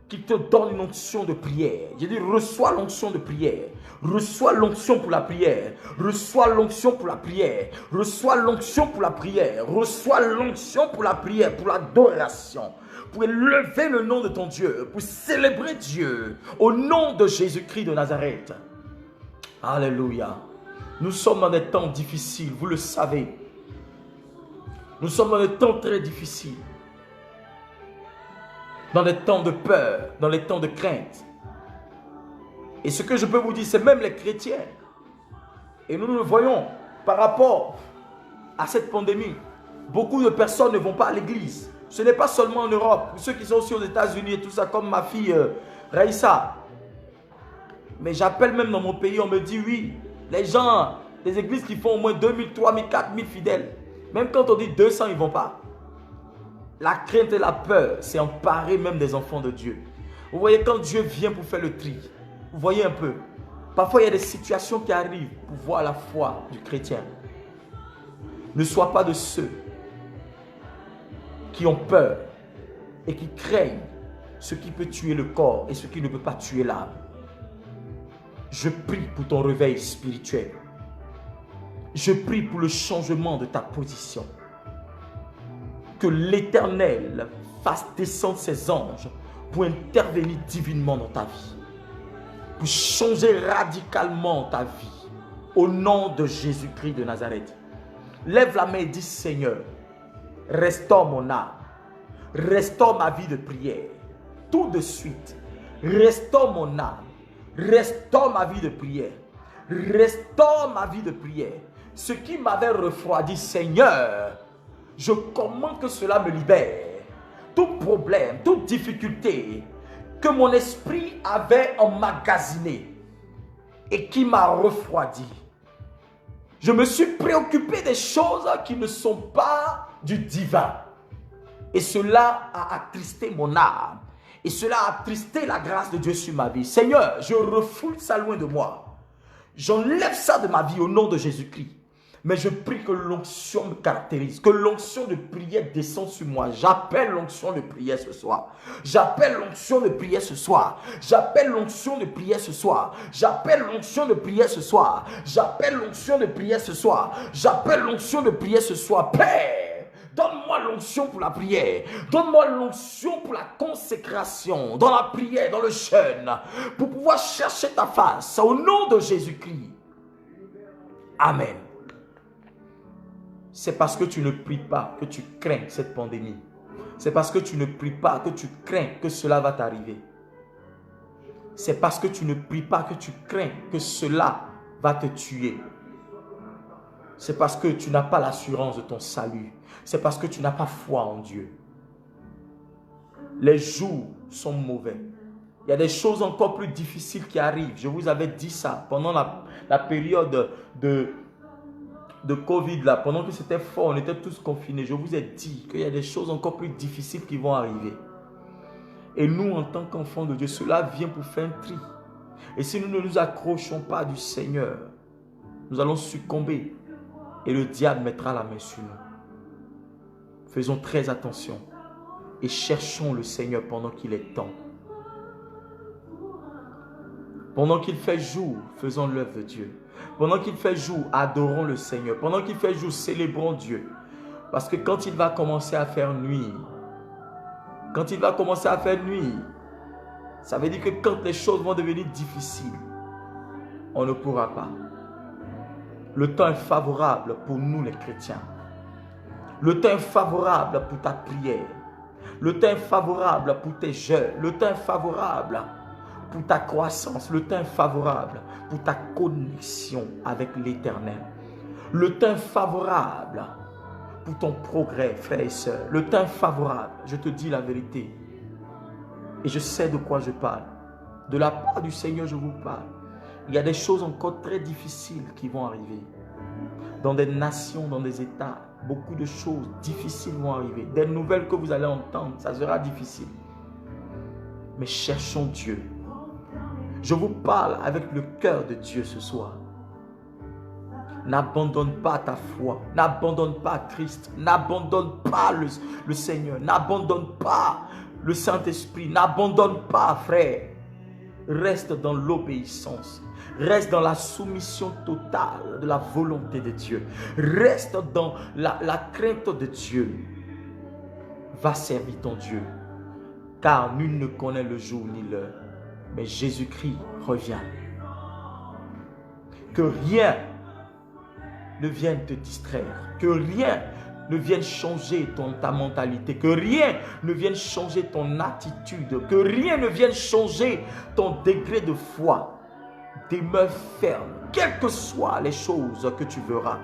qu'il te donne une onction de prière. J'ai dit, reçois l'onction de prière. Reçois l'onction pour la prière. Reçois l'onction pour la prière. Reçois l'onction pour la prière. Reçois l'onction pour la prière, pour l'adoration. Pour élever le nom de ton Dieu. Pour célébrer Dieu. Au nom de Jésus-Christ de Nazareth. Alléluia. Nous sommes dans des temps difficiles, vous le savez. Nous sommes dans des temps très difficiles. Dans des temps de peur, dans les temps de crainte. Et ce que je peux vous dire, c'est même les chrétiens. Et nous le voyons par rapport à cette pandémie. Beaucoup de personnes ne vont pas à l'église. Ce n'est pas seulement en Europe. Ceux qui sont aussi aux États-Unis et tout ça, comme ma fille Raïssa. Mais j'appelle même dans mon pays, on me dit oui, les gens, des églises qui font au moins 2000, 3000, 4000 fidèles. Même quand on dit 200, ils ne vont pas. La crainte et la peur, c'est emparer même des enfants de Dieu. Vous voyez, quand Dieu vient pour faire le tri, vous voyez un peu. Parfois, il y a des situations qui arrivent pour voir la foi du chrétien. Ne sois pas de ceux qui ont peur et qui craignent ce qui peut tuer le corps et ce qui ne peut pas tuer l'âme. Je prie pour ton réveil spirituel. Je prie pour le changement de ta position. Que l'Éternel fasse descendre ses anges pour intervenir divinement dans ta vie. Pour changer radicalement ta vie. Au nom de Jésus-Christ de Nazareth. Lève la main et dis, Seigneur, restaure mon âme. Restaure ma vie de prière. Tout de suite. Restaure mon âme. Restaure ma vie de prière. Restaure ma vie de prière. Ce qui m'avait refroidi, Seigneur, je commande que cela me libère. Tout problème, toute difficulté que mon esprit avait emmagasiné, et qui m'a refroidi. Je me suis préoccupé des choses qui ne sont pas du divin. Et cela a attristé mon âme. Et cela a attristé la grâce de Dieu sur ma vie. Seigneur, je refoule ça loin de moi. J'enlève ça de ma vie au nom de Jésus-Christ. Mais je prie que l'onction me caractérise, que l'onction de prière descende sur moi. J'appelle l'onction de prière ce soir. J'appelle l'onction de prière ce soir. J'appelle l'onction de prière ce soir. J'appelle l'onction de prière ce soir. J'appelle l'onction de prière ce soir. J'appelle l'onction de prière ce soir. Père, donne-moi l'onction pour la prière. Donne-moi l'onction pour la consécration, dans la prière, dans le jeûne, pour pouvoir chercher ta face. Au nom de Jésus-Christ. Amen. C'est parce que tu ne pries pas que tu crains cette pandémie. C'est parce que tu ne pries pas que tu crains que cela va t'arriver. C'est parce que tu ne pries pas que tu crains que cela va te tuer. C'est parce que tu n'as pas l'assurance de ton salut. C'est parce que tu n'as pas foi en Dieu. Les jours sont mauvais. Il y a des choses encore plus difficiles qui arrivent. Je vous avais dit ça pendant la période de Covid, là, pendant que c'était fort, on était tous confinés. Je vous ai dit qu'il y a des choses encore plus difficiles qui vont arriver. Et nous, en tant qu'enfants de Dieu, cela vient pour faire un tri. Et si nous ne nous accrochons pas du Seigneur, nous allons succomber. Et le diable mettra la main sur nous. Faisons très attention. Et cherchons le Seigneur pendant qu'il est temps. Pendant qu'il fait jour, faisons l'œuvre de Dieu. Pendant qu'il fait jour, adorons le Seigneur. Pendant qu'il fait jour, célébrons Dieu. Parce que quand il va commencer à faire nuit, ça veut dire que quand les choses vont devenir difficiles, on ne pourra pas. Le temps est favorable pour nous les chrétiens. Le temps est favorable pour ta prière. Le temps est favorable pour tes jeûnes. Le temps est favorable pour ta croissance. Le temps est favorable pour ta connexion avec l'Éternel. Le temps est favorable pour ton progrès, frères et sœurs. Le temps est favorable. Je te dis la vérité. Et je sais de quoi je parle. De la part du Seigneur, je vous parle. Il y a des choses encore très difficiles qui vont arriver. Dans des nations, dans des États, beaucoup de choses difficiles vont arriver. Des nouvelles que vous allez entendre, ça sera difficile. Mais cherchons Dieu. Je vous parle avec le cœur de Dieu ce soir. N'abandonne pas ta foi. N'abandonne pas Christ. N'abandonne pas le Seigneur. N'abandonne pas le Saint-Esprit. N'abandonne pas, frère. Reste dans l'obéissance. Reste dans la soumission totale de la volonté de Dieu. Reste dans la crainte de Dieu. Va servir ton Dieu. Car nul ne connaît le jour ni l'heure. Mais Jésus-Christ revient. Que rien ne vienne te distraire. Que rien ne vienne changer ta mentalité. Que rien ne vienne changer ton attitude. Que rien ne vienne changer ton degré de foi. Demeure ferme, quelles que soient les choses que tu verras.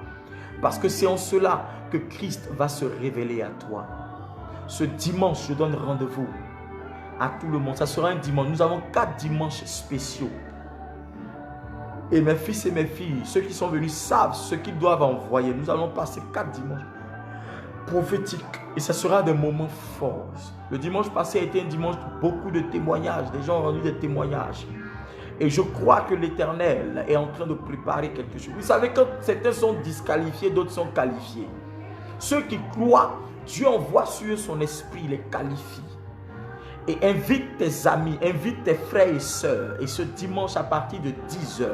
Parce que c'est en cela que Christ va se révéler à toi. Ce dimanche, je donne rendez-vous à tout le monde. Ça sera un dimanche. Nous avons 4 dimanches spéciaux. Et mes fils et mes filles, ceux qui sont venus savent ce qu'ils doivent envoyer. Nous allons passer 4 dimanches prophétiques. Et ça sera des moments forts. Le dimanche passé a été un dimanche de beaucoup de témoignages. Des gens ont rendu des témoignages. Et je crois que l'Éternel est en train de préparer quelque chose. Vous savez, quand certains sont disqualifiés, d'autres sont qualifiés. Ceux qui croient, Dieu envoie sur eux son esprit, les qualifie. Et invite tes amis, invite tes frères et sœurs. Et ce dimanche à partir de 10 h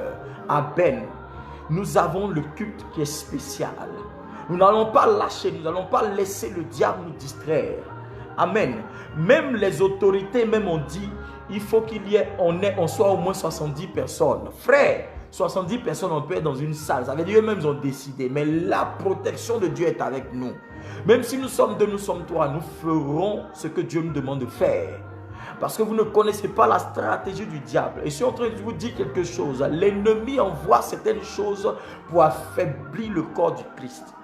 à Ben, nous avons le culte qui est spécial. Nous n'allons pas lâcher, nous n'allons pas laisser le diable nous distraire. Amen. Même les autorités, même on dit, il faut qu'il y ait, on soit au moins 70 personnes. Frère, 70 personnes, on peut être dans une salle. Ça veut dire eux-mêmes ont décidé. Mais la protection de Dieu est avec nous. Même si nous sommes 2, nous sommes 3, nous ferons ce que Dieu nous demande de faire. Parce que vous ne connaissez pas la stratégie du diable. Et je suis en train de vous dire quelque chose. L'ennemi envoie certaines choses pour affaiblir le corps du Christ.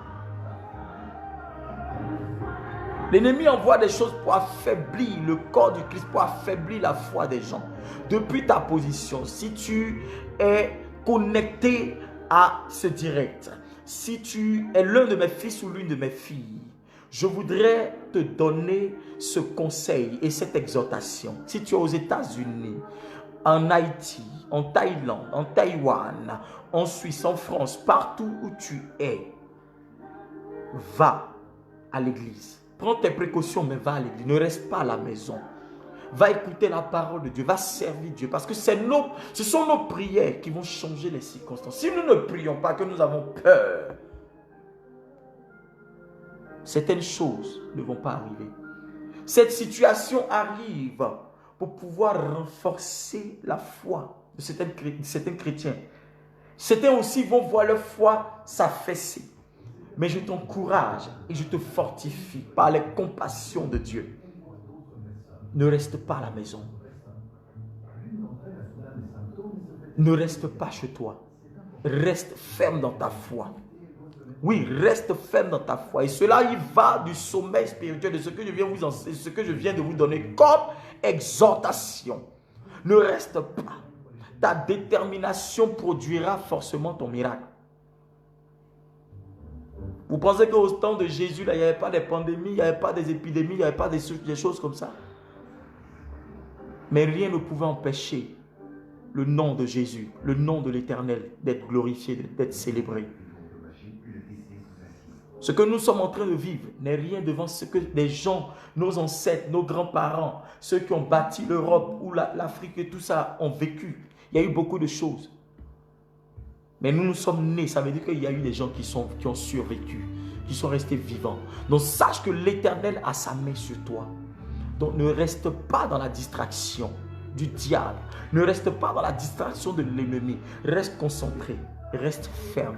L'ennemi envoie des choses pour affaiblir le corps du Christ, pour affaiblir la foi des gens. Depuis ta position, si tu es connecté à ce direct, si tu es l'un de mes fils ou l'une de mes filles, je voudrais te donner ce conseil et cette exhortation. Si tu es aux États-Unis, en Haïti, en Thaïlande, en Taïwan, en Suisse, en France, partout où tu es, va à l'église. Prends tes précautions, mais va à l'église. Ne reste pas à la maison. Va écouter la parole de Dieu, va servir Dieu. Parce que ce sont nos prières qui vont changer les circonstances. Si nous ne prions pas, que nous avons peur, certaines choses ne vont pas arriver. Cette situation arrive pour pouvoir renforcer la foi de certains chrétiens. Certains aussi vont voir leur foi s'affaisser. Mais je t'encourage et je te fortifie par les compassions de Dieu. Ne reste pas à la maison. Ne reste pas chez toi. Reste ferme dans ta foi. Oui, reste ferme dans ta foi. Et cela, il va du sommeil spirituel de ce que je viens vous enseigner, ce que je viens de vous donner comme exhortation. Ne reste pas. Ta détermination produira forcément ton miracle. Vous pensez qu'au temps de Jésus, là, il n'y avait pas de pandémies, il n'y avait pas des épidémies, il n'y avait pas des choses comme ça. Mais rien ne pouvait empêcher le nom de Jésus, le nom de l'Éternel d'être glorifié, d'être célébré. Ce que nous sommes en train de vivre n'est rien devant ce que des gens, nos ancêtres, nos grands-parents, ceux qui ont bâti l'Europe ou l'Afrique et tout ça ont vécu. Il y a eu beaucoup de choses. Mais nous sommes nés, ça veut dire qu'il y a eu des gens qui ont survécu, qui sont restés vivants. Donc sache que l'Éternel a sa main sur toi. Donc ne reste pas dans la distraction du diable. Ne reste pas dans la distraction de l'ennemi. Reste concentré, reste ferme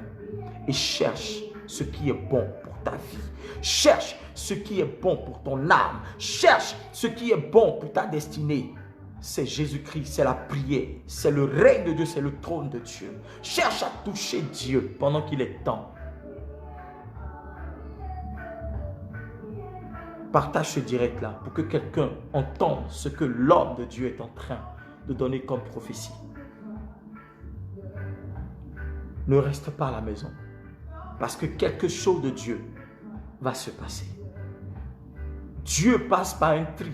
et cherche ce qui est bon pour ta vie. Cherche ce qui est bon pour ton âme. Cherche ce qui est bon pour ta destinée. C'est Jésus-Christ, c'est la prière, c'est le règne de Dieu, c'est le trône de Dieu. Cherche à toucher Dieu pendant qu'il est temps. Partage ce direct-là pour que quelqu'un entende ce que l'homme de Dieu est en train de donner comme prophétie. Ne reste pas à la maison parce que quelque chose de Dieu va se passer. Dieu passe par un tri,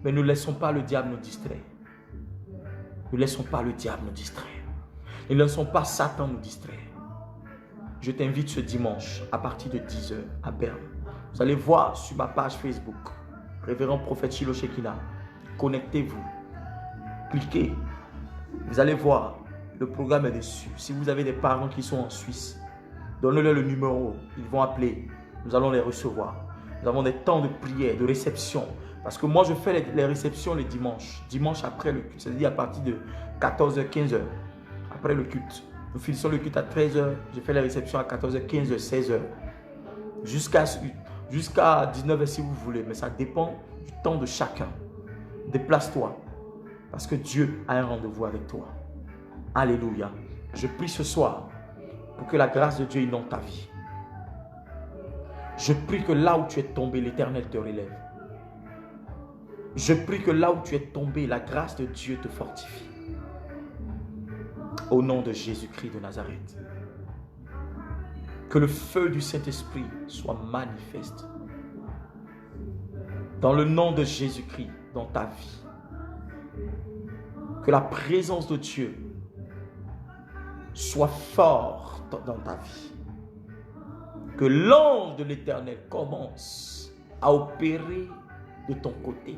mais ne laissons pas le diable nous distraire. Ne laissons pas le diable nous distraire. Ne laissons pas Satan nous distraire. Je t'invite ce dimanche à partir de 10 h à Berne. Vous allez voir sur ma page Facebook, Révérend Prophète Shiloh Shekinah. Connectez-vous. Cliquez. Vous allez voir, le programme est dessus. Si vous avez des parents qui sont en Suisse, donnez-leur le numéro. Ils vont appeler. Nous allons les recevoir. Nous avons des temps de prière, de réception. Parce que moi, je fais les réceptions les dimanches. Dimanche après le culte. C'est-à-dire à partir de 14 h, 15 h. Après le culte. Nous finissons le culte à 13 h. Je fais les réceptions à 14 h, 15 h, 16 h. Jusqu'à 19 h si vous voulez. Mais ça dépend du temps de chacun. Déplace-toi. Parce que Dieu a un rendez-vous avec toi. Alléluia. Je prie ce soir pour que la grâce de Dieu inonde ta vie. Je prie que là où tu es tombé, l'Éternel te relève. Je prie que là où tu es tombé, la grâce de Dieu te fortifie. Au nom de Jésus-Christ de Nazareth. Que le feu du Saint-Esprit soit manifeste. Dans le nom de Jésus-Christ, dans ta vie. Que la présence de Dieu soit forte dans ta vie. Que l'ange de l'Éternel commence à opérer de ton côté.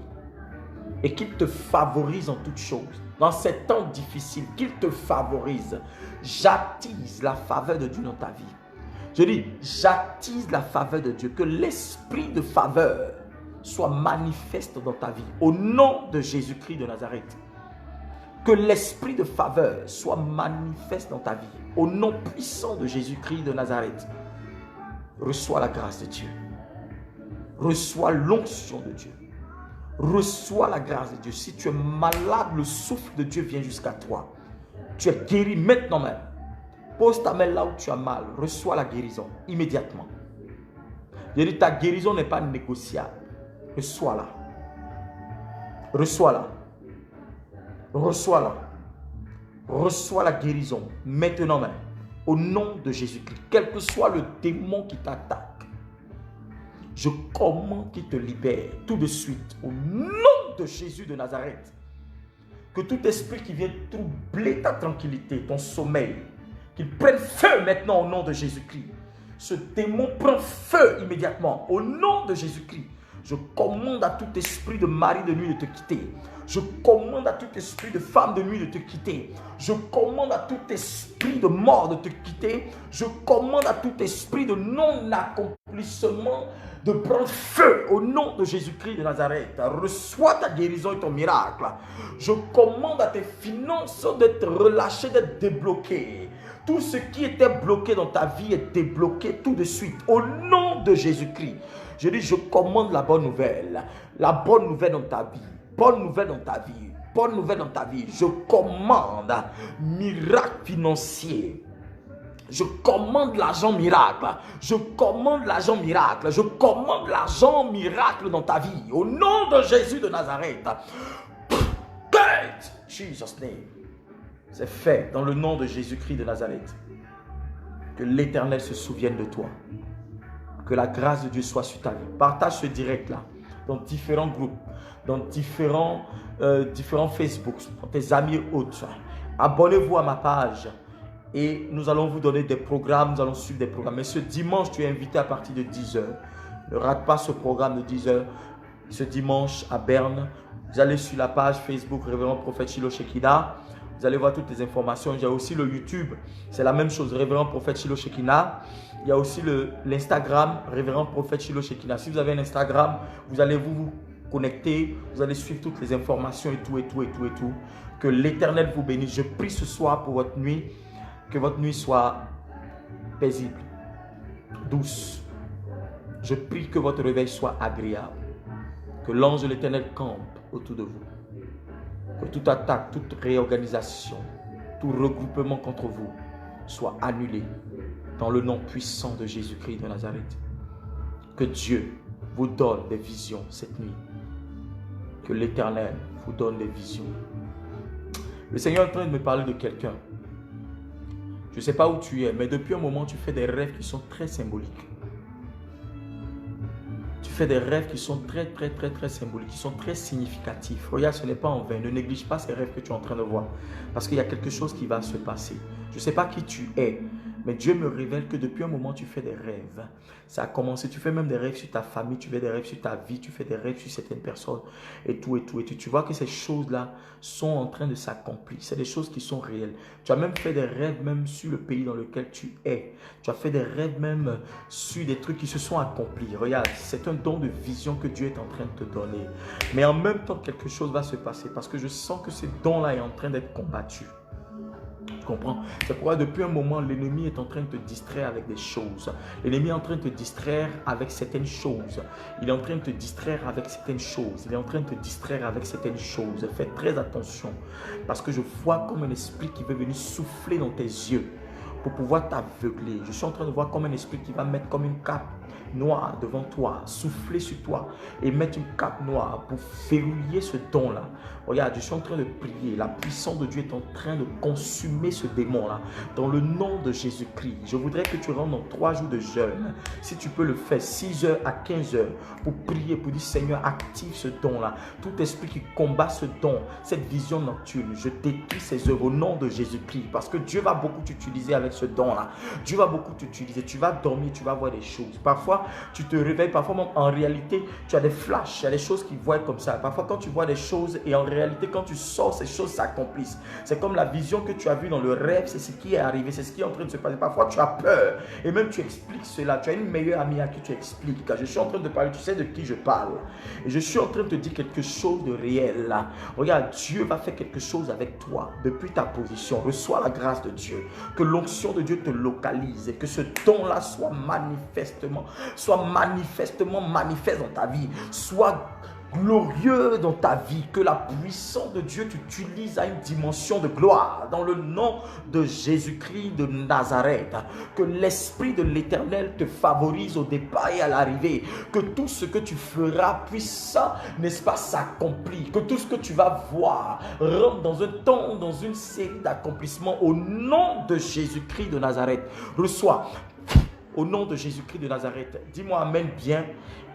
Et qu'il te favorise en toutes choses. Dans ces temps difficiles, qu'il te favorise. J'attise la faveur de Dieu dans ta vie. Je dis, j'attise la faveur de Dieu. Que l'esprit de faveur soit manifeste dans ta vie. Au nom de Jésus-Christ de Nazareth. Que l'esprit de faveur soit manifeste dans ta vie. Au nom puissant de Jésus-Christ de Nazareth. Reçois la grâce de Dieu. Reçois l'onction de Dieu. Reçois la grâce de Dieu. Si tu es malade, le souffle de Dieu vient jusqu'à toi. Tu es guéri maintenant même. Pose ta main là où tu as mal. Reçois la guérison immédiatement. Je dis, ta guérison n'est pas négociable. Reçois-la. Reçois-la. Reçois-la. reçois la guérison maintenant même. Au nom de Jésus-Christ, quel que soit le démon qui t'attaque, je commande qu'il te libère tout de suite. Au nom de Jésus de Nazareth, que tout esprit qui vient troubler ta tranquillité, ton sommeil, qu'il prenne feu maintenant au nom de Jésus-Christ. Ce démon prend feu immédiatement au nom de Jésus-Christ. Je commande à tout esprit de mari de nuit de te quitter. Je commande à tout esprit de femme de nuit de te quitter. Je commande à tout esprit de mort de te quitter. Je commande à tout esprit de non-accomplissement de prendre feu au nom de Jésus-Christ de Nazareth. Reçois ta guérison et ton miracle. Je commande à tes finances d'être relâchées, d'être débloquées. Tout ce qui était bloqué dans ta vie est débloqué tout de suite au nom de Jésus-Christ. Je dis, je commande la bonne nouvelle. La bonne nouvelle dans ta vie. Bonne nouvelle dans ta vie. Bonne nouvelle dans ta vie. Je commande miracle financier. Je commande l'argent miracle. Je commande l'argent miracle. Je commande l'argent miracle dans ta vie. Au nom de Jésus de Nazareth. Jesus name. C'est fait dans le nom de Jésus-Christ de Nazareth. Que l'Éternel se souvienne de toi. Que la grâce de Dieu soit sur ta vie. Partage ce direct-là dans différents groupes, dans différents Facebook, dans tes amis et autres. Abonnez-vous à ma page et nous allons vous donner des programmes, nous allons suivre des programmes. Mais ce dimanche, tu es invité à partir de 10h. Ne rate pas ce programme de 10h. Ce dimanche à Berne, vous allez sur la page Facebook Révérend Prophète Shiloh Shekinah. Vous allez voir toutes les informations. Il y a aussi le YouTube. C'est la même chose, Révérend Prophète Shiloh Shekinah. Il y a aussi l'Instagram, Révérend Prophète Shiloh Shekinah. Si vous avez un Instagram, vous allez vous connecter. Vous allez suivre toutes les informations et tout. Que l'Éternel vous bénisse. Je prie ce soir pour votre nuit. Que votre nuit soit paisible, douce. Je prie que votre réveil soit agréable. Que l'ange de l'Éternel campe autour de vous. Que toute attaque, toute réorganisation, tout regroupement contre vous soit annulé dans le nom puissant de Jésus-Christ de Nazareth. Que Dieu vous donne des visions cette nuit. Que l'Éternel vous donne des visions. Le Seigneur est en train de me parler de quelqu'un. Je ne sais pas où tu es, mais depuis un moment, tu fais des rêves qui sont très symboliques. Tu fais des rêves qui sont très symboliques, qui sont très significatifs. Regarde, ce n'est pas en vain. Ne néglige pas ces rêves que tu es en train de voir. Parce qu'il y a quelque chose qui va se passer. Je ne sais pas qui tu es, mais Dieu me révèle que depuis un moment, tu fais des rêves. Ça a commencé, tu fais même des rêves sur ta famille, tu fais des rêves sur ta vie, tu fais des rêves sur certaines personnes et tout. Tu vois que ces choses-là sont en train de s'accomplir. C'est des choses qui sont réelles. Tu as même fait des rêves même sur le pays dans lequel tu es. Tu as fait des rêves même sur des trucs qui se sont accomplis. Regarde, c'est un don de vision que Dieu est en train de te donner. Mais en même temps, quelque chose va se passer parce que je sens que ce don-là est en train d'être combattu. Tu comprends? C'est pourquoi depuis un moment, l'ennemi est en train de te distraire avec des choses. L'ennemi est en train de te distraire avec certaines choses. Il est en train de te distraire avec certaines choses. Il est en train de te distraire avec certaines choses. Fais très attention parce que je vois comme un esprit qui veut venir souffler dans tes yeux pour pouvoir t'aveugler. Je suis en train de voir comme un esprit qui va mettre comme une cape noire devant toi, souffler sur toi et mettre une cape noire pour verrouiller ce don-là. Regarde, je suis en train de prier. La puissance de Dieu est en train de consumer ce démon-là. Dans le nom de Jésus-Christ, je voudrais que tu rentres dans 3 jours de jeûne. Si tu peux le faire, 6h à 15h, pour prier, pour dire Seigneur, active ce don-là. Tout esprit qui combat ce don, cette vision nocturne, je détruis ces œuvres au nom de Jésus-Christ. Parce que Dieu va beaucoup t'utiliser avec ce don-là. Dieu va beaucoup t'utiliser. Tu vas dormir, tu vas voir des choses. Parfois, tu te réveilles, parfois même en réalité, tu as des flashs, il y a des choses qui voient comme ça. Parfois, quand tu vois des choses et en réalité, quand tu sors, ces choses s'accomplissent. C'est comme la vision que tu as vue dans le rêve, c'est ce qui est arrivé, c'est ce qui est en train de se passer. Parfois, tu as peur et même tu expliques cela. Tu as une meilleure amie à qui tu expliques. Car je suis en train de parler, tu sais de qui je parle. Et je suis en train de te dire quelque chose de réel là. Regarde, Dieu va faire quelque chose avec toi depuis ta position. Reçois la grâce de Dieu. Que l'onction de Dieu te localise et que ce don-là soit manifeste dans ta vie. Soit glorieux dans ta vie, que la puissance de Dieu t'utilise à une dimension de gloire, dans le nom de Jésus-Christ de Nazareth, que l'Esprit de l'Éternel te favorise au départ et à l'arrivée, que tout ce que tu feras puisse, n'est-ce pas, s'accomplir, que tout ce que tu vas voir rentre dans un temps, dans une série d'accomplissements au nom de Jésus-Christ de Nazareth. Reçois. Au nom de Jésus-Christ de Nazareth, dis-moi Amen bien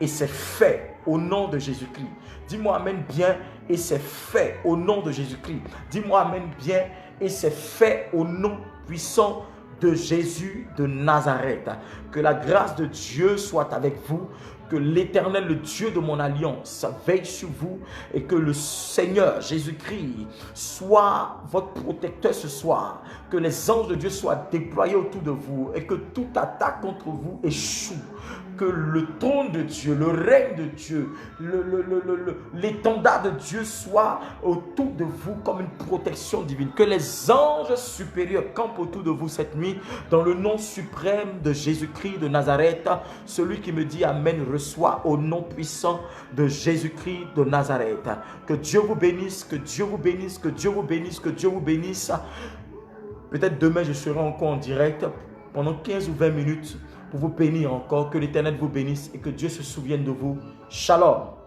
et c'est fait au nom de Jésus-Christ. Dis-moi Amen bien et c'est fait au nom de Jésus-Christ. Dis-moi Amen bien et c'est fait au nom puissant de Jésus de Nazareth. Que la grâce de Dieu soit avec vous. Que l'Éternel, le Dieu de mon alliance, veille sur vous et que le Seigneur Jésus-Christ soit votre protecteur ce soir. Que les anges de Dieu soient déployés autour de vous et que toute attaque contre vous échoue. Que le trône de Dieu, le règne de Dieu, l'étendard de Dieu soit autour de vous comme une protection divine. Que les anges supérieurs campent autour de vous cette nuit dans le nom suprême de Jésus-Christ de Nazareth. Celui qui me dit Amen reçoit au nom puissant de Jésus-Christ de Nazareth. Que Dieu vous bénisse, que Dieu vous bénisse, que Dieu vous bénisse, que Dieu vous bénisse. Peut-être demain je serai encore en direct pendant 15 ou 20 minutes pour vous bénir encore. Que l'Éternel vous bénisse et que Dieu se souvienne de vous. Shalom.